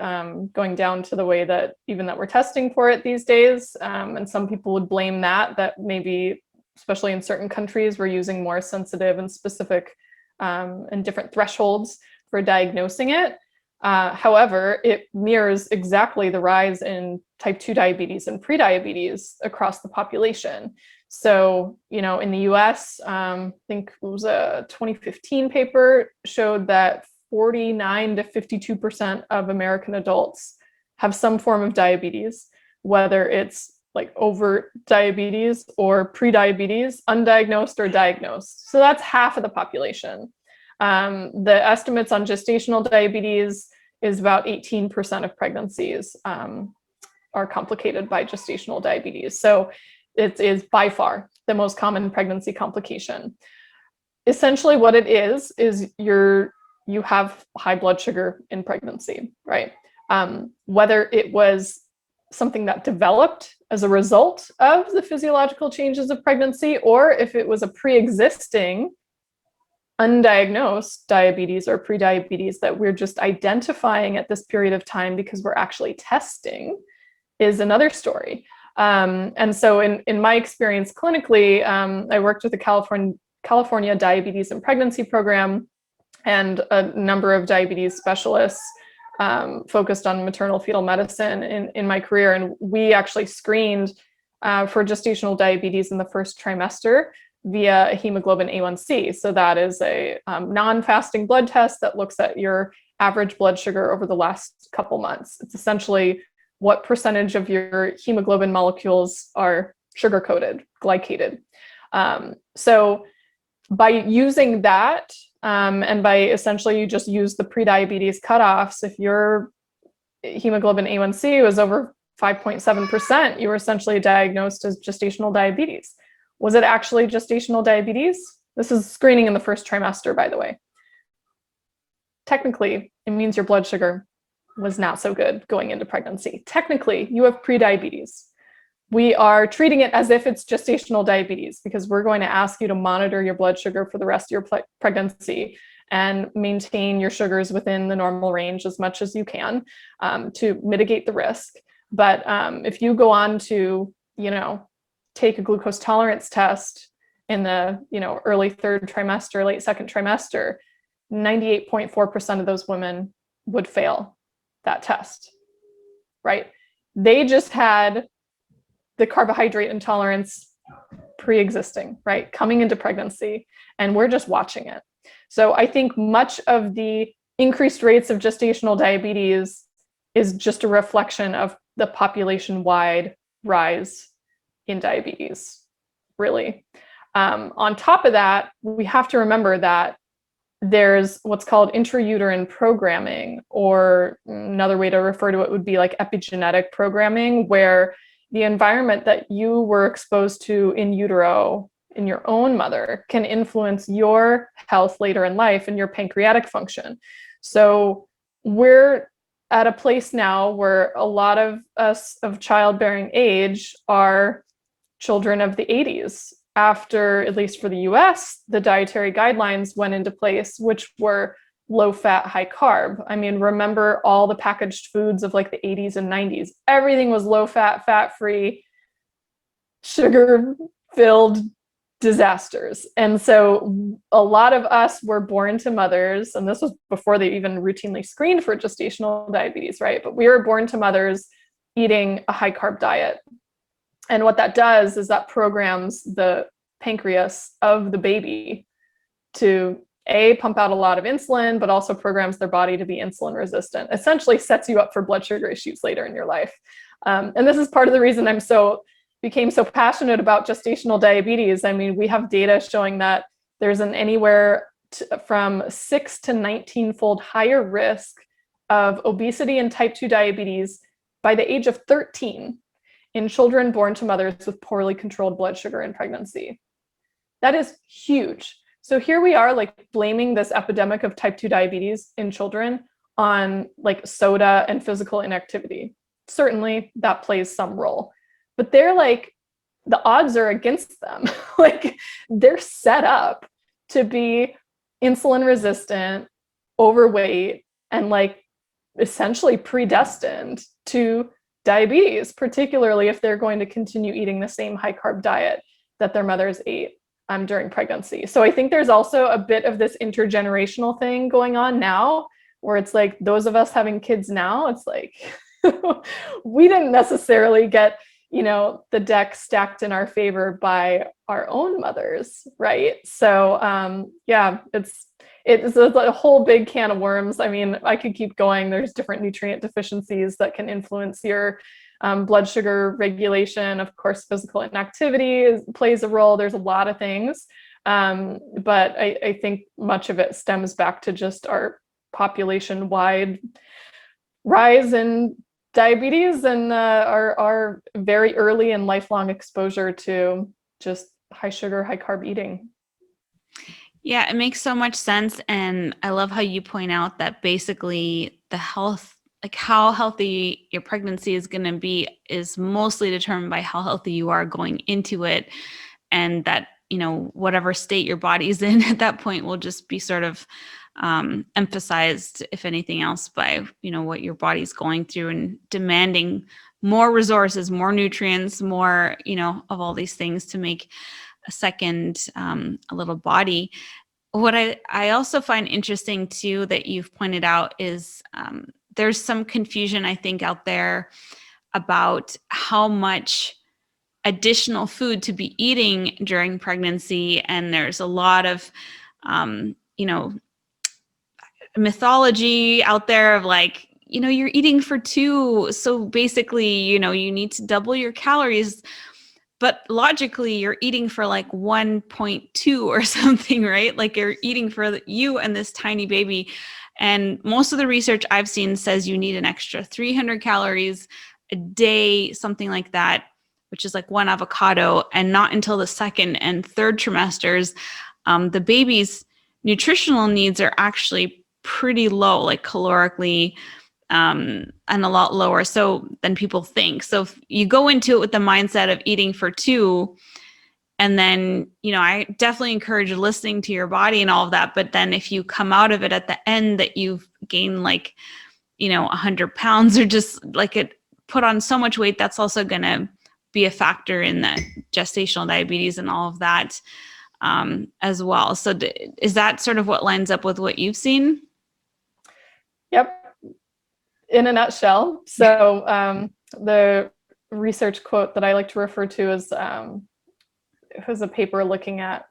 going down to the way that even that we're testing for it these days. And some people would blame that maybe, especially in certain countries, we're using more sensitive and specific and different thresholds for diagnosing it. However, it mirrors exactly the rise in type 2 diabetes and prediabetes across the population. So, in the US, I think it was a 2015 paper showed that 49 to 52% of American adults have some form of diabetes, whether it's like overt diabetes or prediabetes, undiagnosed or diagnosed. So that's half of the population. The estimates on gestational diabetes is about 18% of pregnancies are complicated by gestational diabetes. So it is by far the most common pregnancy complication. Essentially what it is you have high blood sugar in pregnancy, right? Whether it was something that developed as a result of the physiological changes of pregnancy, or if it was a pre-existing undiagnosed diabetes or prediabetes that we're just identifying at this period of time because we're actually testing, is another story. And so in my experience clinically, I worked with the California Diabetes and Pregnancy Program and a number of diabetes specialists focused on maternal fetal medicine in my career. And we actually screened for gestational diabetes in the first trimester via a hemoglobin A1C. So that is a non-fasting blood test that looks at your average blood sugar over the last couple months. It's essentially what percentage of your hemoglobin molecules are sugar-coated, glycated. So by using that, and by essentially you just use the prediabetes cutoffs, if your hemoglobin A1C was over 5.7%, you were essentially diagnosed as gestational diabetes. Was it actually gestational diabetes? This is screening in the first trimester, by the way. Technically, it means your blood sugar was not so good going into pregnancy. Technically, you have prediabetes. We are treating it as if it's gestational diabetes because we're going to ask you to monitor your blood sugar for the rest of your pregnancy and maintain your sugars within the normal range as much as you can to mitigate the risk. But if you go on to, take a glucose tolerance test in the, early third trimester, late second trimester, 98.4% of those women would fail that test, right? They just had the carbohydrate intolerance pre-existing, right? Coming into pregnancy, and we're just watching it. So I think much of the increased rates of gestational diabetes is just a reflection of the population-wide rise in diabetes, really. On top of that, we have to remember that there's what's called intrauterine programming, or another way to refer to it would be like epigenetic programming, where the environment that you were exposed to in utero, in your own mother, can influence your health later in life and your pancreatic function. So we're at a place now where a lot of us of childbearing age are children of the 80s, after, at least for the US, the dietary guidelines went into place, which were low fat, high carb. I mean, remember all the packaged foods of like the 80s and 90s. Everything was low fat, fat free, sugar filled disasters. And so a lot of us were born to mothers, and this was before they even routinely screened for gestational diabetes, right? But we were born to mothers eating a high carb diet. And what that does is that programs the pancreas of the baby to pump out a lot of insulin, but also programs their body to be insulin resistant. Essentially sets you up for blood sugar issues later in your life. And this is part of the reason became so passionate about gestational diabetes. I mean, we have data showing that there's an anywhere from 6 to 19-fold higher risk of obesity and type 2 diabetes by the age of 13 in children born to mothers with poorly controlled blood sugar in pregnancy. That is huge. So here we are, like blaming this epidemic of type 2 diabetes in children on like soda and physical inactivity. Certainly that plays some role, but they're like, the odds are against them. Like they're set up to be insulin resistant, overweight, and like essentially predestined to diabetes, particularly if they're going to continue eating the same high carb diet that their mothers ate during pregnancy. So I think there's also a bit of this intergenerational thing going on now, where it's like those of us having kids now, it's like we didn't necessarily get, you know, the deck stacked in our favor by our own mothers, right? So yeah, it's a whole big can of worms. I mean, I could keep going. There's different nutrient deficiencies that can influence your blood sugar regulation. Of course, physical inactivity plays a role. There's a lot of things. But I think much of it stems back to just our population-wide rise in diabetes and our very early and lifelong exposure to just high sugar, high carb eating. Yeah, it makes so much sense. And I love how you point out that basically the health, like how healthy your pregnancy is going to be, is mostly determined by how healthy you are going into it. And that, you know, whatever state your body's in at that point will just be sort of emphasized, if anything else, by, you know, what your body's going through and demanding more resources, more nutrients, more, you know, of all these things to make a second a little body. What I also find interesting too that you've pointed out is there's some confusion, I think, out there about how much additional food to be eating during pregnancy. And there's a lot of, you know, mythology out there of like, you know, you're eating for two. So basically, you know, you need to double your calories. But logically, you're eating for like 1.2 or something, right? Like you're eating for you and this tiny baby. And most of the research I've seen says you need an extra 300 calories a day, something like that, which is like one avocado. And not until the second and third trimesters, the baby's nutritional needs are actually pretty low, like calorically, and a lot lower so than people think. So if you go into it with the mindset of eating for two, and then, you know, I definitely encourage listening to your body and all of that. But then if you come out of it at the end that you've gained like, you know, 100 pounds or just like it put on so much weight, that's also going to be a factor in the gestational diabetes and all of that as well. So is that sort of what lines up with what you've seen? Yep. In a nutshell. So the research quote that I like to refer to is it was a paper looking at,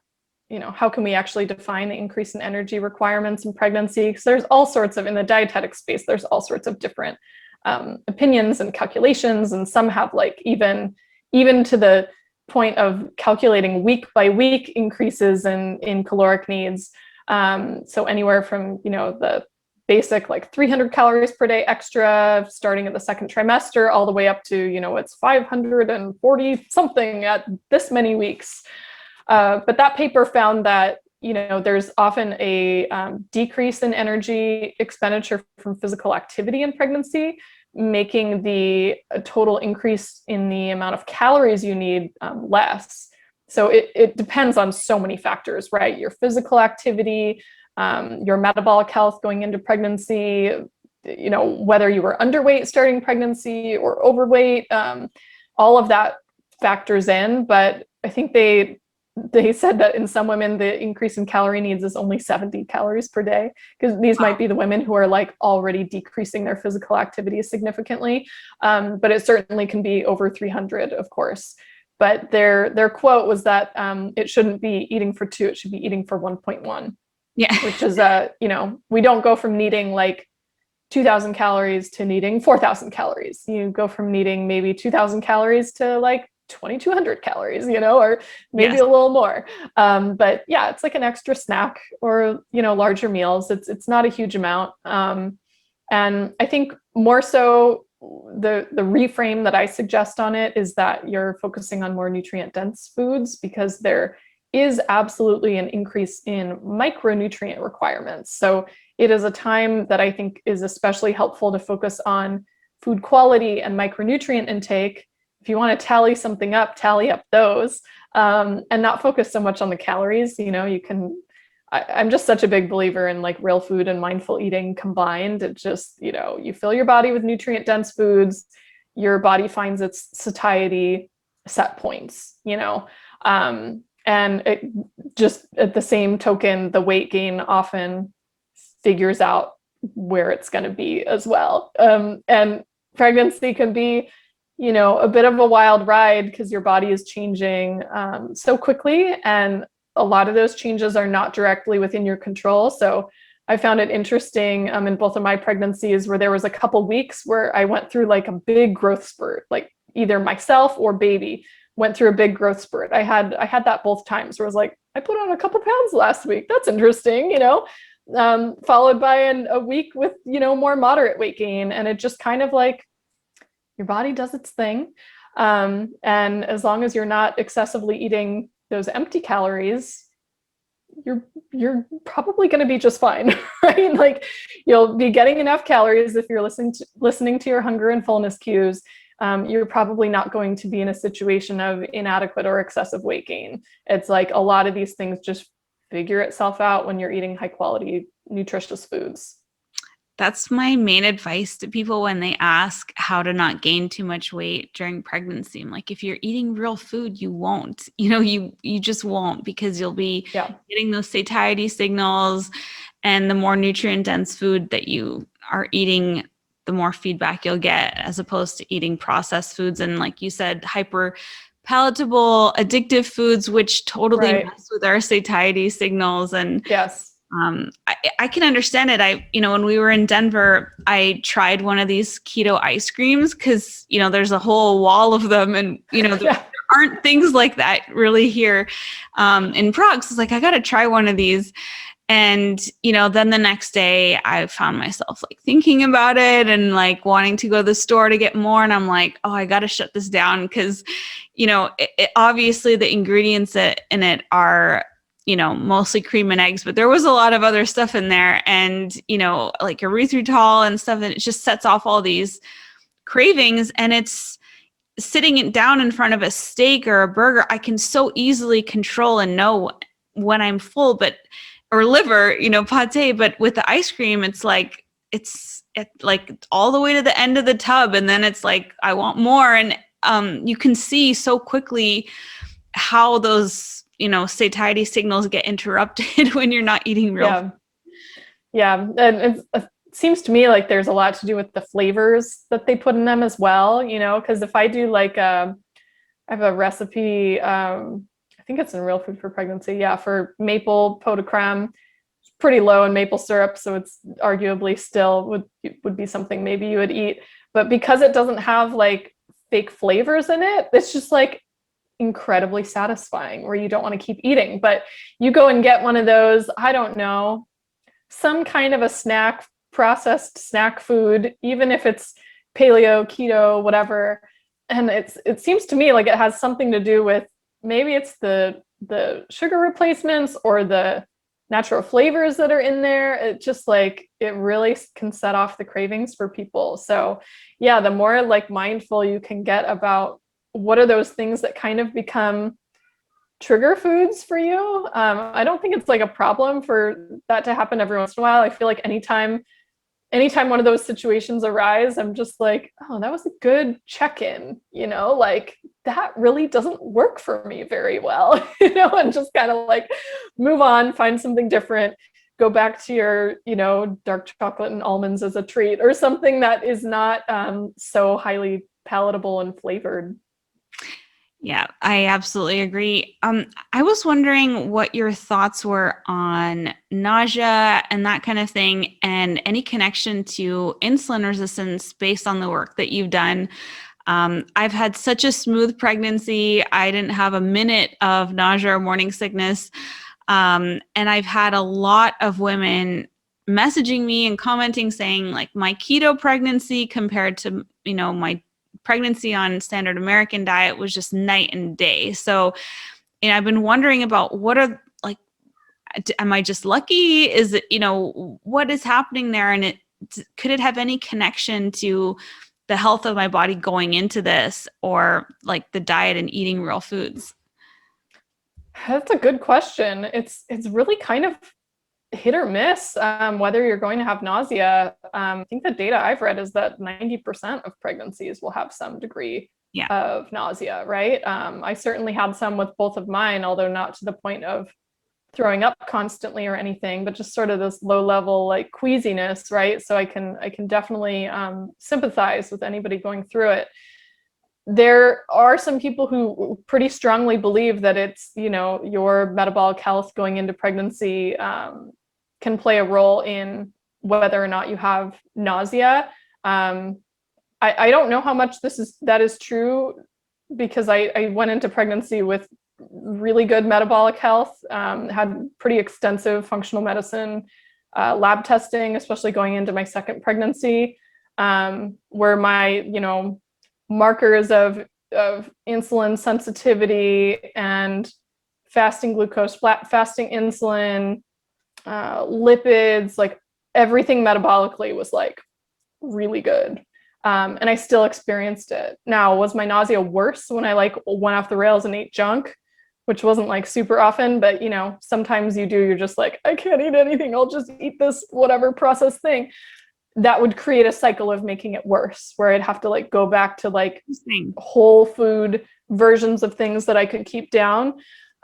you know, how can we actually define the increase in energy requirements in pregnancy? Because there's all sorts of, in the dietetic space, there's all sorts of different opinions and calculations, and some have like even to the point of calculating week by week increases in caloric needs. So anywhere from, you know, the basic like 300 calories per day extra starting at the second trimester all the way up to, you know, it's 540 something at this many weeks. But that paper found that, you know, there's often a decrease in energy expenditure from physical activity in pregnancy, making the total increase in the amount of calories you need less. So it depends on so many factors, right? Your physical activity, your metabolic health going into pregnancy, you know, whether you were underweight starting pregnancy or overweight, all of that factors in. But I think they said that in some women, the increase in calorie needs is only 70 calories per day, because these might be the women who are like already decreasing their physical activity significantly. But it certainly can be over 300, of course. But their quote was that it shouldn't be eating for two, it should be eating for 1.1. Yeah. Which is, you know, we don't go from needing like 2,000 calories to needing 4,000 calories. You go from needing maybe 2,000 calories to like 2,200 calories, you know, or maybe a little more. But yeah, it's like an extra snack or, you know, larger meals. It's not a huge amount. And I think more so the reframe that I suggest on it is that you're focusing on more nutrient dense foods because they're is absolutely an increase in micronutrient requirements. So it is a time that I think is especially helpful to focus on food quality and micronutrient intake. If you want to tally something up, tally up those, and not focus so much on the calories. You can, I'm just such a big believer in like real food and mindful eating combined. It just, you fill your body with nutrient dense foods, your body finds its satiety set points, and it just at the same token, the weight gain often figures out where it's going to be as well. And pregnancy can be, a bit of a wild ride because your body is changing so quickly. And a lot of those changes are not directly within your control. So I found it interesting in both of my pregnancies where there was a couple weeks where I went through like a big growth spurt, like either myself or baby went through a big growth spurt. I had that both times where I was like, I put on a couple pounds last week. That's interesting, followed by a week with, more moderate weight gain. And it just kind of like your body does its thing. And as long as you're not excessively eating those empty calories, you're probably going to be just fine, right? Like you'll be getting enough calories if you're listening to your hunger and fullness cues. You're probably not going to be in a situation of inadequate or excessive weight gain. It's like a lot of these things just figure itself out when you're eating high quality, nutritious foods. That's my main advice to people when they ask how to not gain too much weight during pregnancy. I'm like, if you're eating real food, you won't, you just won't, because you'll be getting those satiety signals, and the more nutrient dense food that you are eating, the more feedback you'll get, as opposed to eating processed foods. And like you said, hyper palatable, addictive foods, which totally mess with our satiety signals. And yes. I can understand it. When we were in Denver, I tried one of these keto ice creams because, there's a whole wall of them, and, there aren't things like that really here in Prague. So it's like, I got to try one of these. And, then the next day I found myself like thinking about it and like wanting to go to the store to get more. And I'm like, oh, I got to shut this down because, obviously the ingredients in it are, mostly cream and eggs, but there was a lot of other stuff in there, and, like erythritol and stuff, and it just sets off all these cravings. And it's sitting it down in front of a steak or a burger. I can so easily control and know when I'm full, or liver, pate, but with the ice cream, it's like all the way to the end of the tub. And then it's like, I want more. And you can see so quickly how those, satiety signals get interrupted when you're not eating real food. Yeah. And it seems to me like there's a lot to do with the flavors that they put in them as well, because if I do like, I have a recipe, I think it's in Real Food for Pregnancy. Yeah, for maple pot de creme. It's pretty low in maple syrup, so it's arguably still would be something maybe you would eat. But because it doesn't have like fake flavors in it, it's just like incredibly satisfying where you don't want to keep eating. But you go and get one of those, I don't know, some kind of a snack, processed snack food, even if it's paleo, keto, whatever. And it seems to me like it has something to do with maybe it's the sugar replacements or the natural flavors that are in there. It just like, it really can set off the cravings for people. So yeah, the more like mindful you can get about what are those things that kind of become trigger foods for you. I don't think it's like a problem for that to happen every once in a while. I feel like anytime one of those situations arise, I'm just like, oh, that was a good check-in, like that really doesn't work for me very well, and just kind of like move on, find something different, go back to your, dark chocolate and almonds as a treat or something that is not so highly palatable and flavored. Yeah, I absolutely agree. I was wondering what your thoughts were on nausea and that kind of thing, and any connection to insulin resistance based on the work that you've done. I've had such a smooth pregnancy. I didn't have a minute of nausea or morning sickness. And I've had a lot of women messaging me and commenting saying like my keto pregnancy compared to, my pregnancy on standard American diet was just night and day. So And I've been wondering about what are like, am I just lucky? Is it, what is happening there? And could it have any connection to the health of my body going into this, or like the diet and eating real foods? That's a good question. It's really kind of hit or miss, whether you're going to have nausea. I think the data I've read is that 90% of pregnancies will have some degree of nausea, right? I certainly had some with both of mine, although not to the point of throwing up constantly or anything, but just sort of this low level like queasiness, right? So I can definitely sympathize with anybody going through it. There are some people who pretty strongly believe that it's, your metabolic health going into pregnancy can play a role in whether or not you have nausea. I don't know how much that is true, because I went into pregnancy with really good metabolic health, had pretty extensive functional medicine lab testing, especially going into my second pregnancy, where my, markers of insulin sensitivity and fasting glucose, fasting insulin, lipids, like everything metabolically was like really good. And I still experienced it. Now, was my nausea worse when I like went off the rails and ate junk, which wasn't like super often, but sometimes you're just like, I can't eat anything. I'll just eat this whatever processed thing. That would create a cycle of making it worse, where I'd have to like go back to like whole food versions of things that I could keep down.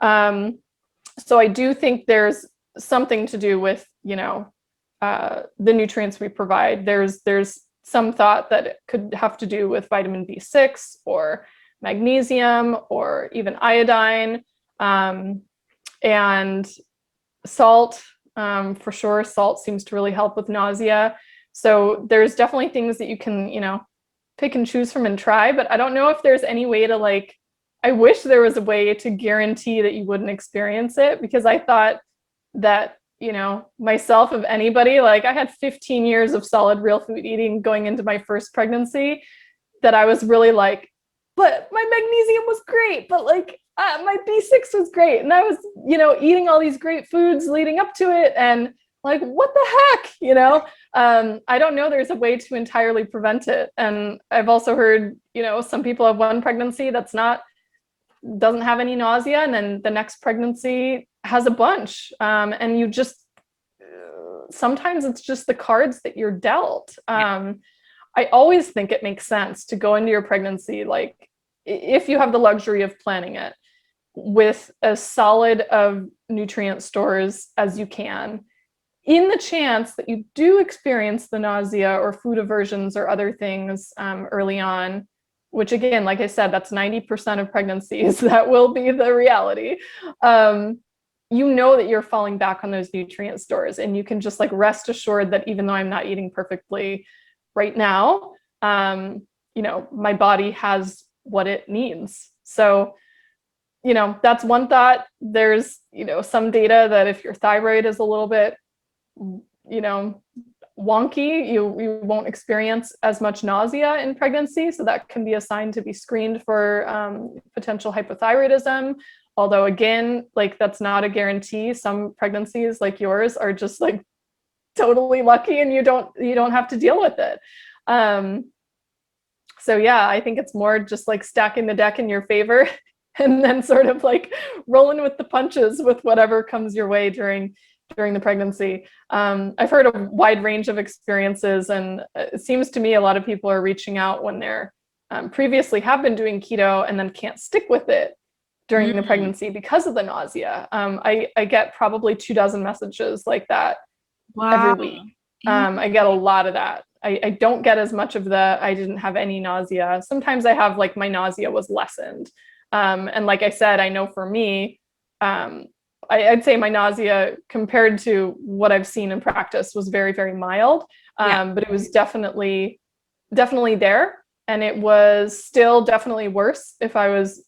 So I do think there's something to do with, the nutrients we provide. There's some thought that it could have to do with vitamin B6 or magnesium or even iodine, and salt. For sure, salt seems to really help with nausea. So there's definitely things that you can, pick and choose from and try, but I don't know if there's any way to like, I wish there was a way to guarantee that you wouldn't experience it, because I thought that, myself, of anybody, like I had 15 years of solid real food eating going into my first pregnancy, that I was really like, but my magnesium was great, but like my B6 was great. And I was, eating all these great foods leading up to it. And like, what the heck, I don't know there's a way to entirely prevent it. And I've also heard, some people have one pregnancy doesn't have any nausea, and then the next pregnancy has a bunch. And you just, sometimes it's just the cards that you're dealt. I always think it makes sense to go into your pregnancy, like if you have the luxury of planning it, with as solid of nutrient stores as you can, in the chance that you do experience the nausea or food aversions or other things early on, which again, like I said, that's 90% of pregnancies, that will be the reality. That you're falling back on those nutrient stores, and you can just like rest assured that even though I'm not eating perfectly right now, my body has what it needs. So, that's one thought. There's, some data that if your thyroid is a little bit, wonky, you won't experience as much nausea in pregnancy. So that can be a sign to be screened for potential hypothyroidism. Although again, like that's not a guarantee. Some pregnancies like yours are just like totally lucky, and you don't have to deal with it. So yeah, I think it's more just like stacking the deck in your favor and then sort of like rolling with the punches with whatever comes your way during the pregnancy. I've heard a wide range of experiences, and it seems to me a lot of people are reaching out when they're previously have been doing keto and then can't stick with it during the pregnancy because of the nausea. I get probably 24 messages like that every week. I get a lot of that. I don't get as much of I didn't have any nausea. Sometimes I have like my nausea was lessened. And like I said, I know for me, I'd say my nausea compared to what I've seen in practice was very, very mild. But it was definitely there. And it was still definitely worse if I was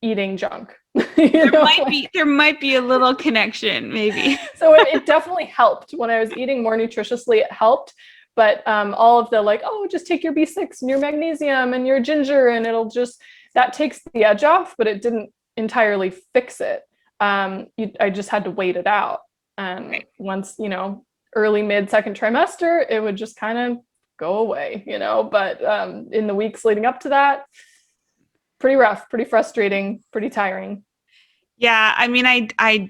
eating junk. There might be a little connection, maybe. So it definitely helped when I was eating more nutritiously. It helped, but all of the like, oh, just take your B6 and your magnesium and your ginger, and that takes the edge off. But it didn't entirely fix it. I just had to wait it out. And once, early mid second trimester, it would just kind of go away, but in the weeks leading up to that, pretty rough, pretty frustrating, pretty tiring. Yeah, I mean, I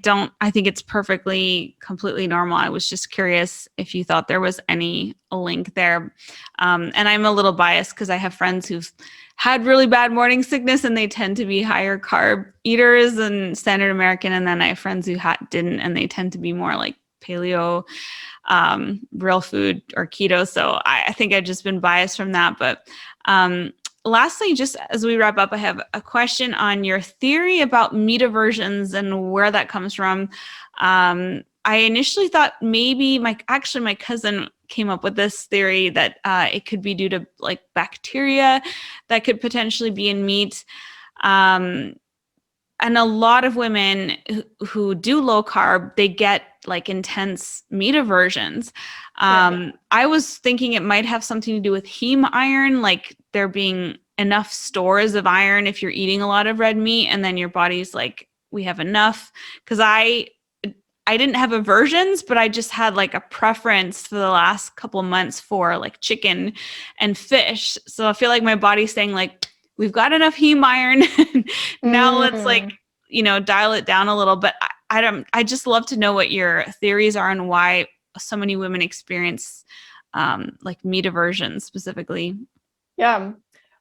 think it's completely normal. I was just curious if you thought there was any link there. And I'm a little biased because I have friends who've had really bad morning sickness and they tend to be higher carb eaters than standard American. And then I have friends who didn't, and they tend to be more like paleo, real food or keto. So I think I've just been biased from that. But lastly, just as we wrap up, I have a question on your theory about meat aversions and where that comes from. I initially thought maybe my cousin came up with this theory that it could be due to like bacteria that could potentially be in meat. And a lot of women who do low carb, they get like intense meat aversions. I was thinking it might have something to do with heme iron, like there being enough stores of iron if you're eating a lot of red meat, and then your body's like, we have enough. Because I didn't have aversions, but I just had like a preference for the last couple months for like chicken and fish. So I feel like my body's saying like, we've got enough heme iron. Now let's like, dial it down a little. But I just love to know what your theories are and why so many women experience like meat aversion specifically. Yeah.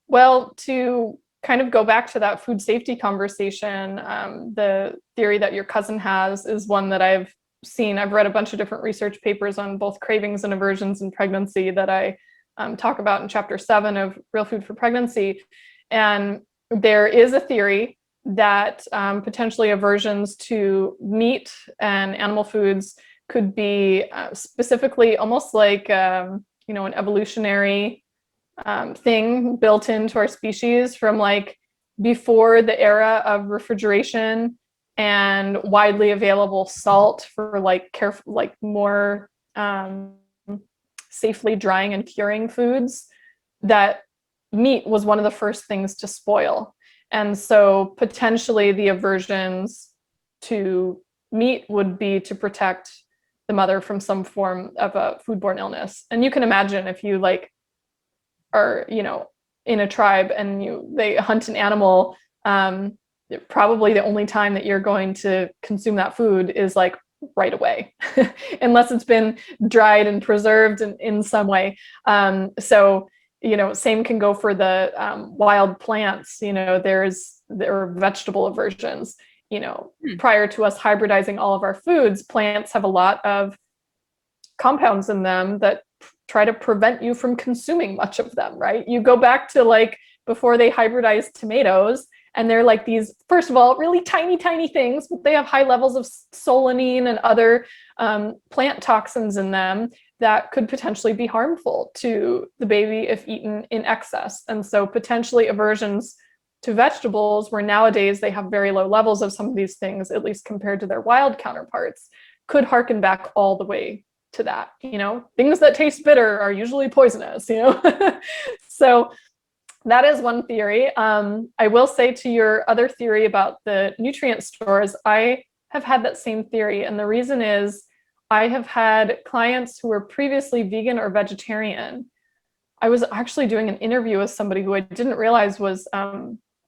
Well, to kind of go back to that food safety conversation, the theory that your cousin has is one that I've seen. I've read a bunch of different research papers on both cravings and aversions in pregnancy that I talk about in chapter 7 of Real Food for Pregnancy. And there is a theory that potentially aversions to meat and animal foods could be specifically almost like, an evolutionary thing built into our species from like before the era of refrigeration and widely available salt for like more safely drying and curing foods, that meat was one of the first things to spoil. And so potentially the aversions to meat would be to protect the mother from some form of a foodborne illness. And you can imagine if you like are, in a tribe and they hunt an animal, probably the only time that you're going to consume that food is like right away, unless it's been dried and preserved in some way. So same can go for the wild plants. There are vegetable aversions. Prior to us hybridizing all of our foods, plants have a lot of compounds in them that try to prevent you from consuming much of them, right? You go back to like before they hybridized tomatoes, and they're like these, first of all, really tiny, tiny things, but they have high levels of solanine and other plant toxins in them that could potentially be harmful to the baby if eaten in excess. And so potentially aversions to vegetables, where nowadays they have very low levels of some of these things, at least compared to their wild counterparts, could harken back all the way to that. Things that taste bitter are usually poisonous, So that is one theory. I will say to your other theory about the nutrient stores, I have had that same theory. And the reason is I have had clients who were previously vegan or vegetarian. I was actually doing an interview with somebody who I didn't realize was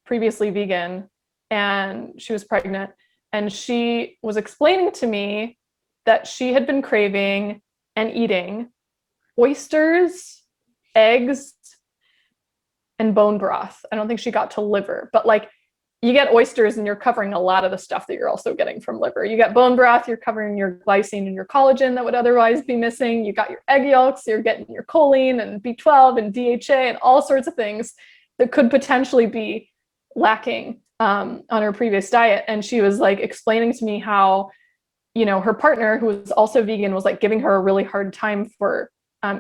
previously vegan, and she was pregnant. And she was explaining to me that she had been craving and eating oysters, eggs, and bone broth. I don't think she got to liver, but like you get oysters and you're covering a lot of the stuff that you're also getting from liver. You get bone broth, you're covering your glycine and your collagen that would otherwise be missing. You got your egg yolks, you're getting your choline and B12 and DHA and all sorts of things that could potentially be lacking on her previous diet. And she was like explaining to me how, her partner, who was also vegan, was like giving her a really hard time for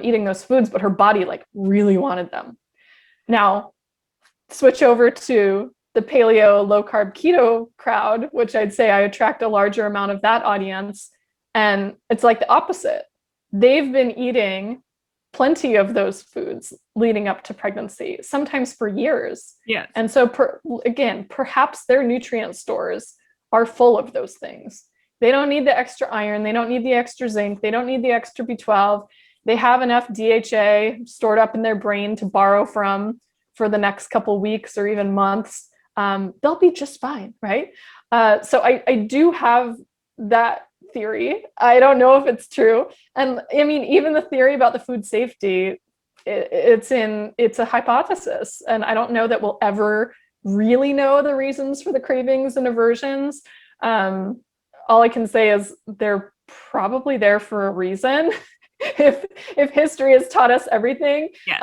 eating those foods, but her body like really wanted them. Now, switch over to the paleo, low carb, keto crowd, which I'd say I attract a larger amount of that audience. And it's like the opposite. They've been eating plenty of those foods leading up to pregnancy, sometimes for years. Yes. And so, again, perhaps their nutrient stores are full of those things. They don't need the extra iron. They don't need the extra zinc. They don't need the extra B12. They have enough DHA stored up in their brain to borrow from for the next couple weeks or even months. They'll be just fine, right? So I do have that theory. I don't know if it's true. And I mean, even the theory about the food safety, it's a hypothesis. And I don't know that we'll ever really know the reasons for the cravings and aversions. All I can say is they're probably there for a reason. if history has taught us everything, yes.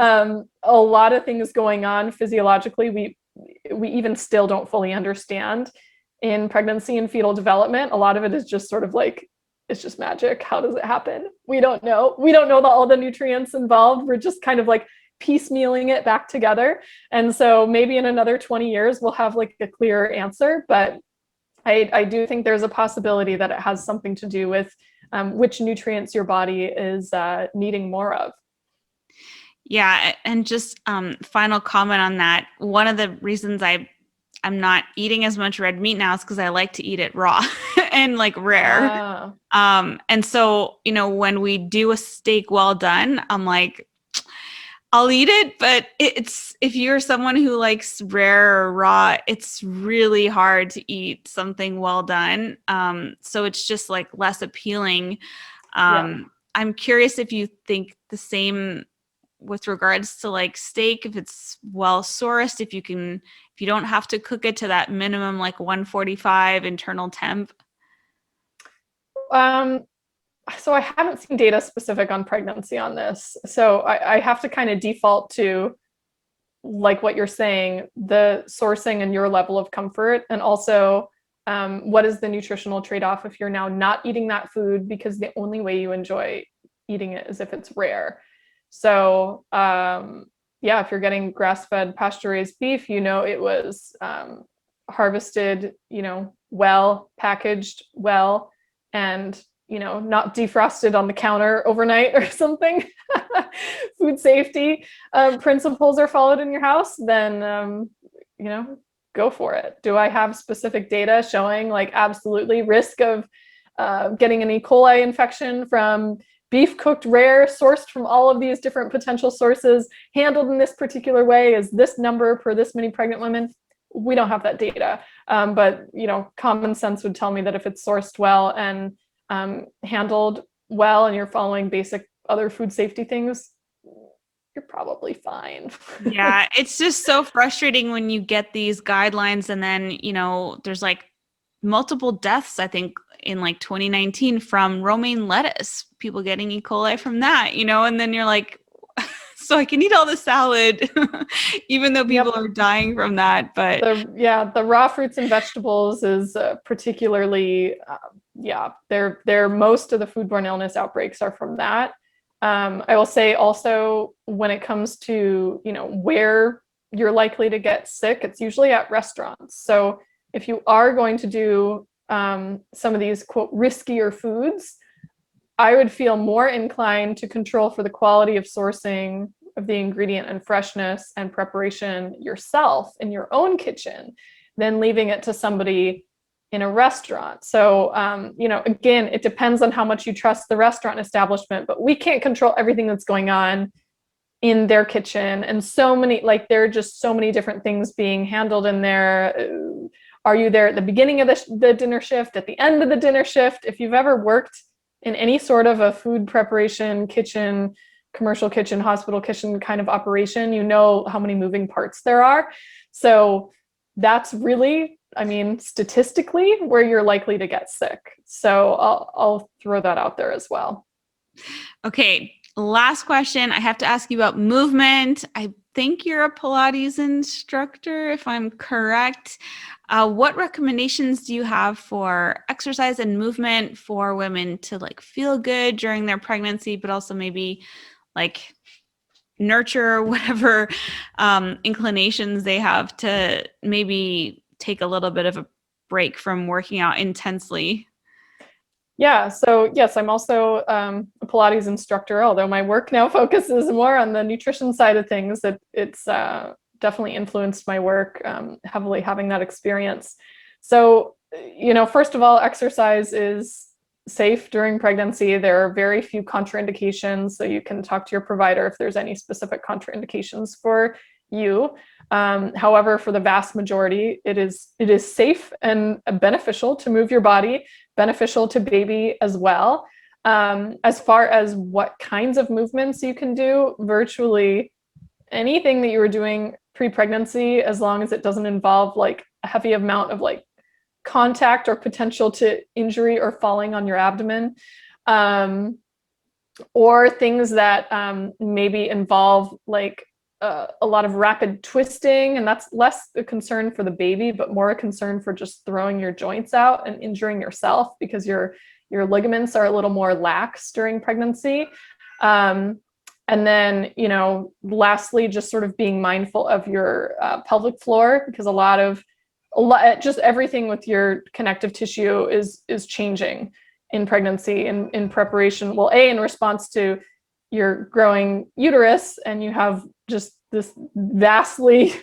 A lot of things going on physiologically, we even still don't fully understand in pregnancy and fetal development. A lot of it is just sort of like, it's just magic. How does it happen? We don't know. We don't know all the nutrients involved. We're just kind of like piecemealing it back together. And so maybe in another 20 years, we'll have like a clearer answer. But I do think there's a possibility that it has something to do with which nutrients your body is needing more of. Yeah. And just final comment on that. One of the reasons I'm not eating as much red meat now is because I like to eat it raw and like rare. And so, when we do a steak well done, I'm like, I'll eat it, but if you're someone who likes rare or raw, it's really hard to eat something well done. So it's just like less appealing. I'm curious if you think the same with regards to like steak, if it's well sourced, if you don't have to cook it to that minimum like 145 internal temp. So I haven't seen data specific on pregnancy on this. So I have to kind of default to like what you're saying, the sourcing and your level of comfort. And also what is the nutritional trade-off if you're now not eating that food because the only way you enjoy eating it is if it's rare. So if you're getting grass-fed pasture-raised beef, it was harvested, well, packaged well, and not defrosted on the counter overnight or something. Food safety principles are followed in your house, then go for it. Do I have specific data showing like absolutely risk of getting an E. coli infection from beef cooked rare, sourced from all of these different potential sources, handled in this particular way? Is this number per this many pregnant women? We don't have that data. But common sense would tell me that if it's sourced well and handled well and you're following basic other food safety things, you're probably fine. Yeah, it's just so frustrating when you get these guidelines and then, there's like multiple deaths, I think, in like 2019 from romaine lettuce, people getting E. coli from that, and then you're like, so I can eat all the salad, even though people are dying from that. But the raw fruits and vegetables is particularly, they're most of the foodborne illness outbreaks are from that. I will say also when it comes to, where you're likely to get sick, it's usually at restaurants. So if you are going to do some of these quote riskier foods, I would feel more inclined to control for the quality of sourcing of the ingredient and freshness and preparation yourself in your own kitchen than leaving it to somebody in a restaurant. So, again, it depends on how much you trust the restaurant establishment, but we can't control everything that's going on in their kitchen. And there are just so many different things being handled in there. Are you there at the beginning of the dinner shift, at the end of the dinner shift? If you've ever worked in any sort of a food preparation kitchen, commercial kitchen, hospital kitchen kind of operation, how many moving parts there are. So that's really, statistically where you're likely to get sick. So I'll throw that out there as well. Okay. Last question. I have to ask you about movement. I think you're a Pilates instructor, if I'm correct. What recommendations do you have for exercise and movement for women to like feel good during their pregnancy, but also maybe like nurture whatever inclinations they have to maybe take a little bit of a break from working out intensely? Yeah, so yes, I'm also a Pilates instructor, although my work now focuses more on the nutrition side of things. It's definitely influenced my work heavily, having that experience. So, first of all, exercise is safe during pregnancy. There are very few contraindications, so you can talk to your provider if there's any specific contraindications for you. However, for the vast majority, it is safe and beneficial to move your body, beneficial to baby as well. As far as what kinds of movements you can do, virtually anything that you were doing pre-pregnancy, as long as it doesn't involve like a heavy amount of like contact or potential to injury or falling on your abdomen, or things that maybe involve like a lot of rapid twisting, and that's less a concern for the baby, but more a concern for just throwing your joints out and injuring yourself because your ligaments are a little more lax during pregnancy. And then, lastly, just sort of being mindful of your pelvic floor, because a lot, just everything with your connective tissue is changing in pregnancy in preparation. Well, in response to your growing uterus, and you have just this vastly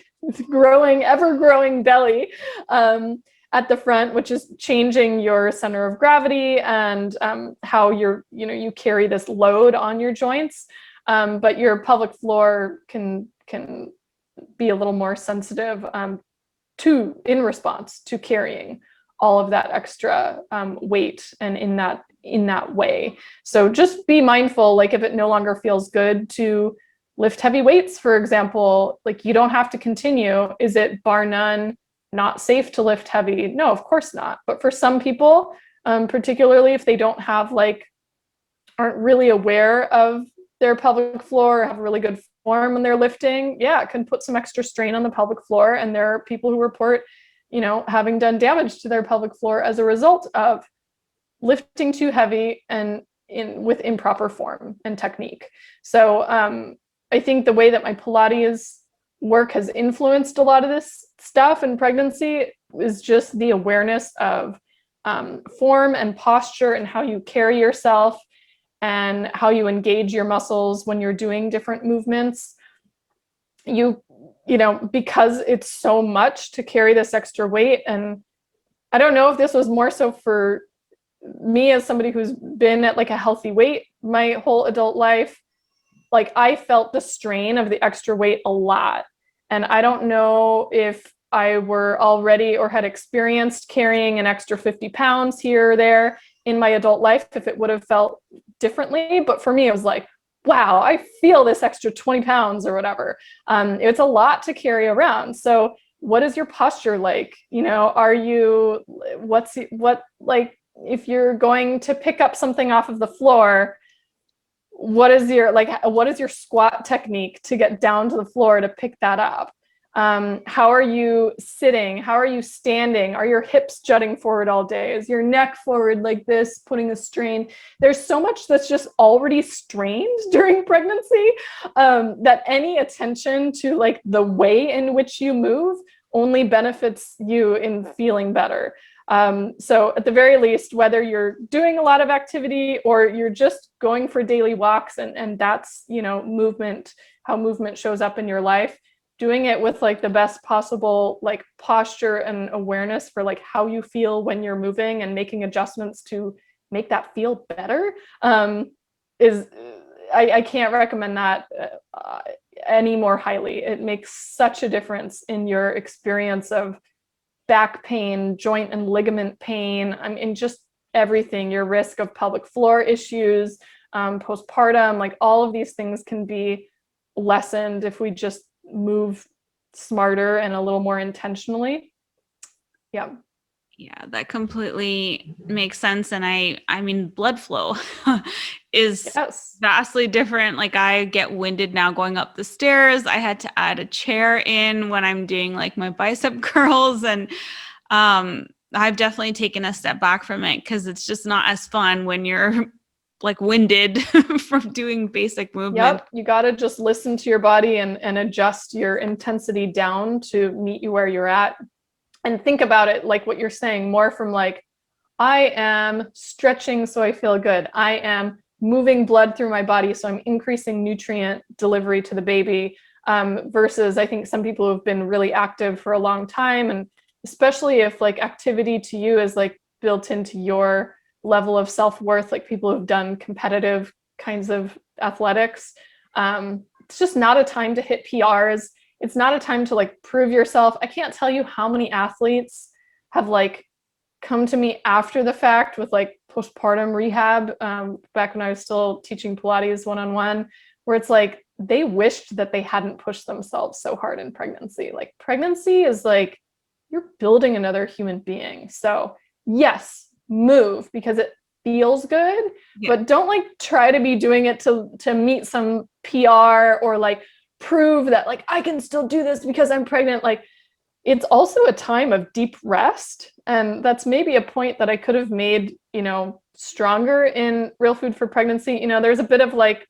growing, ever-growing belly at the front, which is changing your center of gravity and how you carry this load on your joints. But your pelvic floor can be a little more sensitive in response to carrying all of that extra weight and in that way. So just be mindful, like if it no longer feels good to lift heavy weights, for example, like you don't have to continue. Is it bar none not safe to lift heavy? No, of course not. But for some people, particularly if they don't have aren't really aware of their pelvic floor, or have really good form when they're lifting, it can put some extra strain on the pelvic floor. And there are people who report, having done damage to their pelvic floor as a result of lifting too heavy and with improper form and technique. So I think the way that my Pilates work has influenced a lot of this stuff in pregnancy is just the awareness of form and posture and how you carry yourself and how you engage your muscles when you're doing different movements. Because it's so much to carry this extra weight. And I don't know if this was more so for me as somebody who's been at like a healthy weight my whole adult life. Like I felt the strain of the extra weight a lot. And I don't know if I were already or had experienced carrying an extra 50 pounds here or there in my adult life, if it would have felt differently. But for me, it was like, wow, I feel this extra 20 pounds or whatever. It's a lot to carry around. So what is your posture like? If you're going to pick up something off of the floor, what is your squat technique to get down to the floor to pick that up? How are you sitting? How are you standing? Are your hips jutting forward all day? Is your neck forward like this, putting a strain? There's so much that's just already strained during pregnancy that any attention to like the way in which you move only benefits you in feeling better. So at the very least, whether you're doing a lot of activity or you're just going for daily walks and that's, movement, how movement shows up in your life, doing it with like the best possible like posture and awareness for like how you feel when you're moving and making adjustments to make that feel better I can't recommend that any more highly. It makes such a difference in your experience of back pain, joint and ligament pain. I mean, just everything, your risk of pelvic floor issues, postpartum, like all of these things can be lessened if we just move smarter and a little more intentionally. Yeah. Yeah, that completely makes sense. And I mean, blood flow is vastly different. Like I get winded now going up the stairs. I had to add a chair in when I'm doing like my bicep curls. And I've definitely taken a step back from it because it's just not as fun when you're like winded from doing basic movement. Yep. You got to just listen to your body and adjust your intensity down to meet you where you're at. And think about it, like what you're saying, more from like I am stretching so I feel good. I am moving blood through my body, so I'm increasing nutrient delivery to the baby. Versus I think some people who have been really active for a long time, and especially if like activity to you is like built into your level of self-worth, like people who've done competitive kinds of athletics, it's just not a time to hit PRs. It's not a time to like prove yourself. I can't tell you how many athletes have like come to me after the fact with like postpartum rehab, back when I was still teaching Pilates one-on-one, where it's like they wished that they hadn't pushed themselves so hard in pregnancy. Like pregnancy is like you're building another human being. So yes, move because it feels good, but don't like try to be doing it to meet some PR or like prove that like I can still do this because I'm pregnant. Like it's also a time of deep rest. And that's maybe a point that I could have made, stronger in Real Food for Pregnancy. There's a bit of like,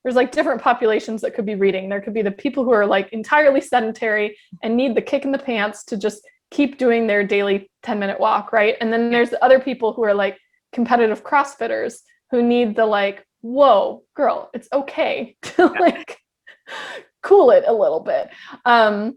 there's like different populations that could be reading. There could be the people who are like entirely sedentary and need the kick in the pants to just keep doing their daily 10-minute walk, right? And then there's the other people who are like competitive CrossFitters who need the like, whoa, girl, it's okay to like cool it a little bit. And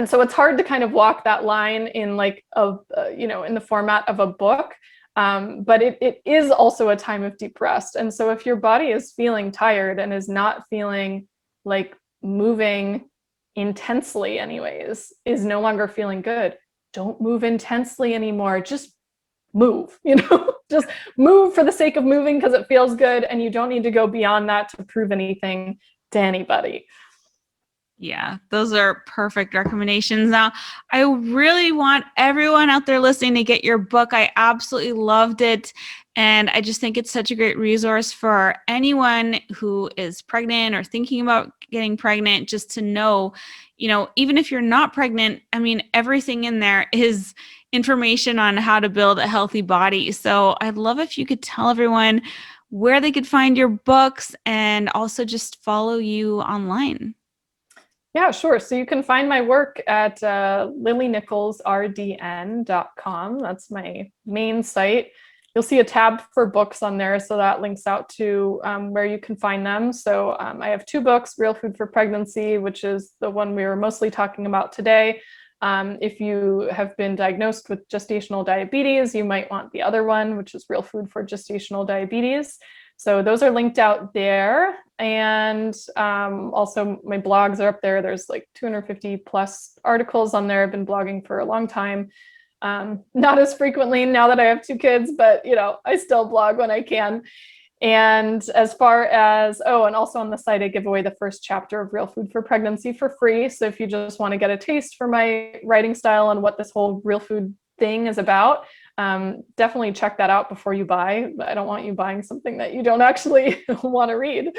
so it's hard to kind of walk that line in like in the format of a book. But it is also a time of deep rest. And so if your body is feeling tired and is not feeling like moving intensely anyways, is no longer feeling good, don't move intensely anymore. Just move, just move for the sake of moving because it feels good. And you don't need to go beyond that to prove anything to anybody. Yeah, those are perfect recommendations. Now, I really want everyone out there listening to get your book. I absolutely loved it. And I just think it's such a great resource for anyone who is pregnant or thinking about getting pregnant, just to know, even if you're not pregnant, I mean, everything in there is information on how to build a healthy body. So I'd love if you could tell everyone where they could find your books and also just follow you online. Yeah, sure. So you can find my work at lilynicholsrdn.com. That's my main site. You'll see a tab for books on there, so that links out to where you can find them. So I have 2 books, Real Food for Pregnancy, which is the one we were mostly talking about today. If you have been diagnosed with gestational diabetes, you might want the other one, which is Real Food for Gestational Diabetes. So those are linked out there. And also my blogs are up there. There's like 250 plus articles on there. I've been blogging for a long time. Not as frequently now that I have 2 kids, but I still blog when I can. And as far as, and also on the site, I give away the first chapter of Real Food for Pregnancy for free. So if you just want to get a taste for my writing style and what this whole real food thing is about, definitely check that out before you buy. I don't want you buying something that you don't actually want to read.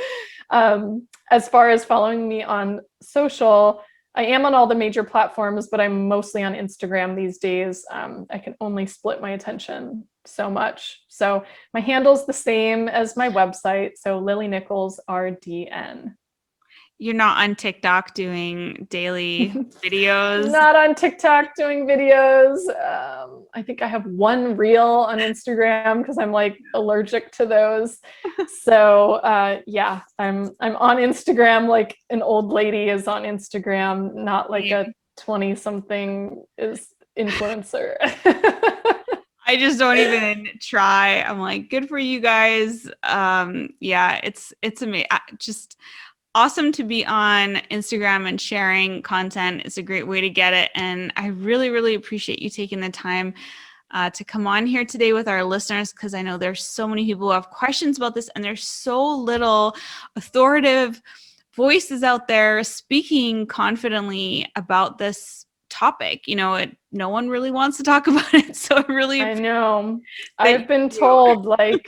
As far as following me on social, I am on all the major platforms, but I'm mostly on Instagram these days. I can only split my attention so much. So my handle's the same as my website. So Lily Nichols RDN. You're not on TikTok doing daily videos? Not on TikTok doing videos. I think I have 1 reel on Instagram because I'm like allergic to those. So yeah, I'm on Instagram like an old lady is on Instagram, not like a 20-something is influencer. I just don't even try. I'm like, good for you guys. Yeah, it's amazing. Just awesome to be on Instagram and sharing content. It's a great way to get it. And I really, really appreciate you taking the time to come on here today with our listeners, because I know there's so many people who have questions about this, and there's so little authoritative voices out there speaking confidently about this topic. No one really wants to talk about it. So I know. I've been told like,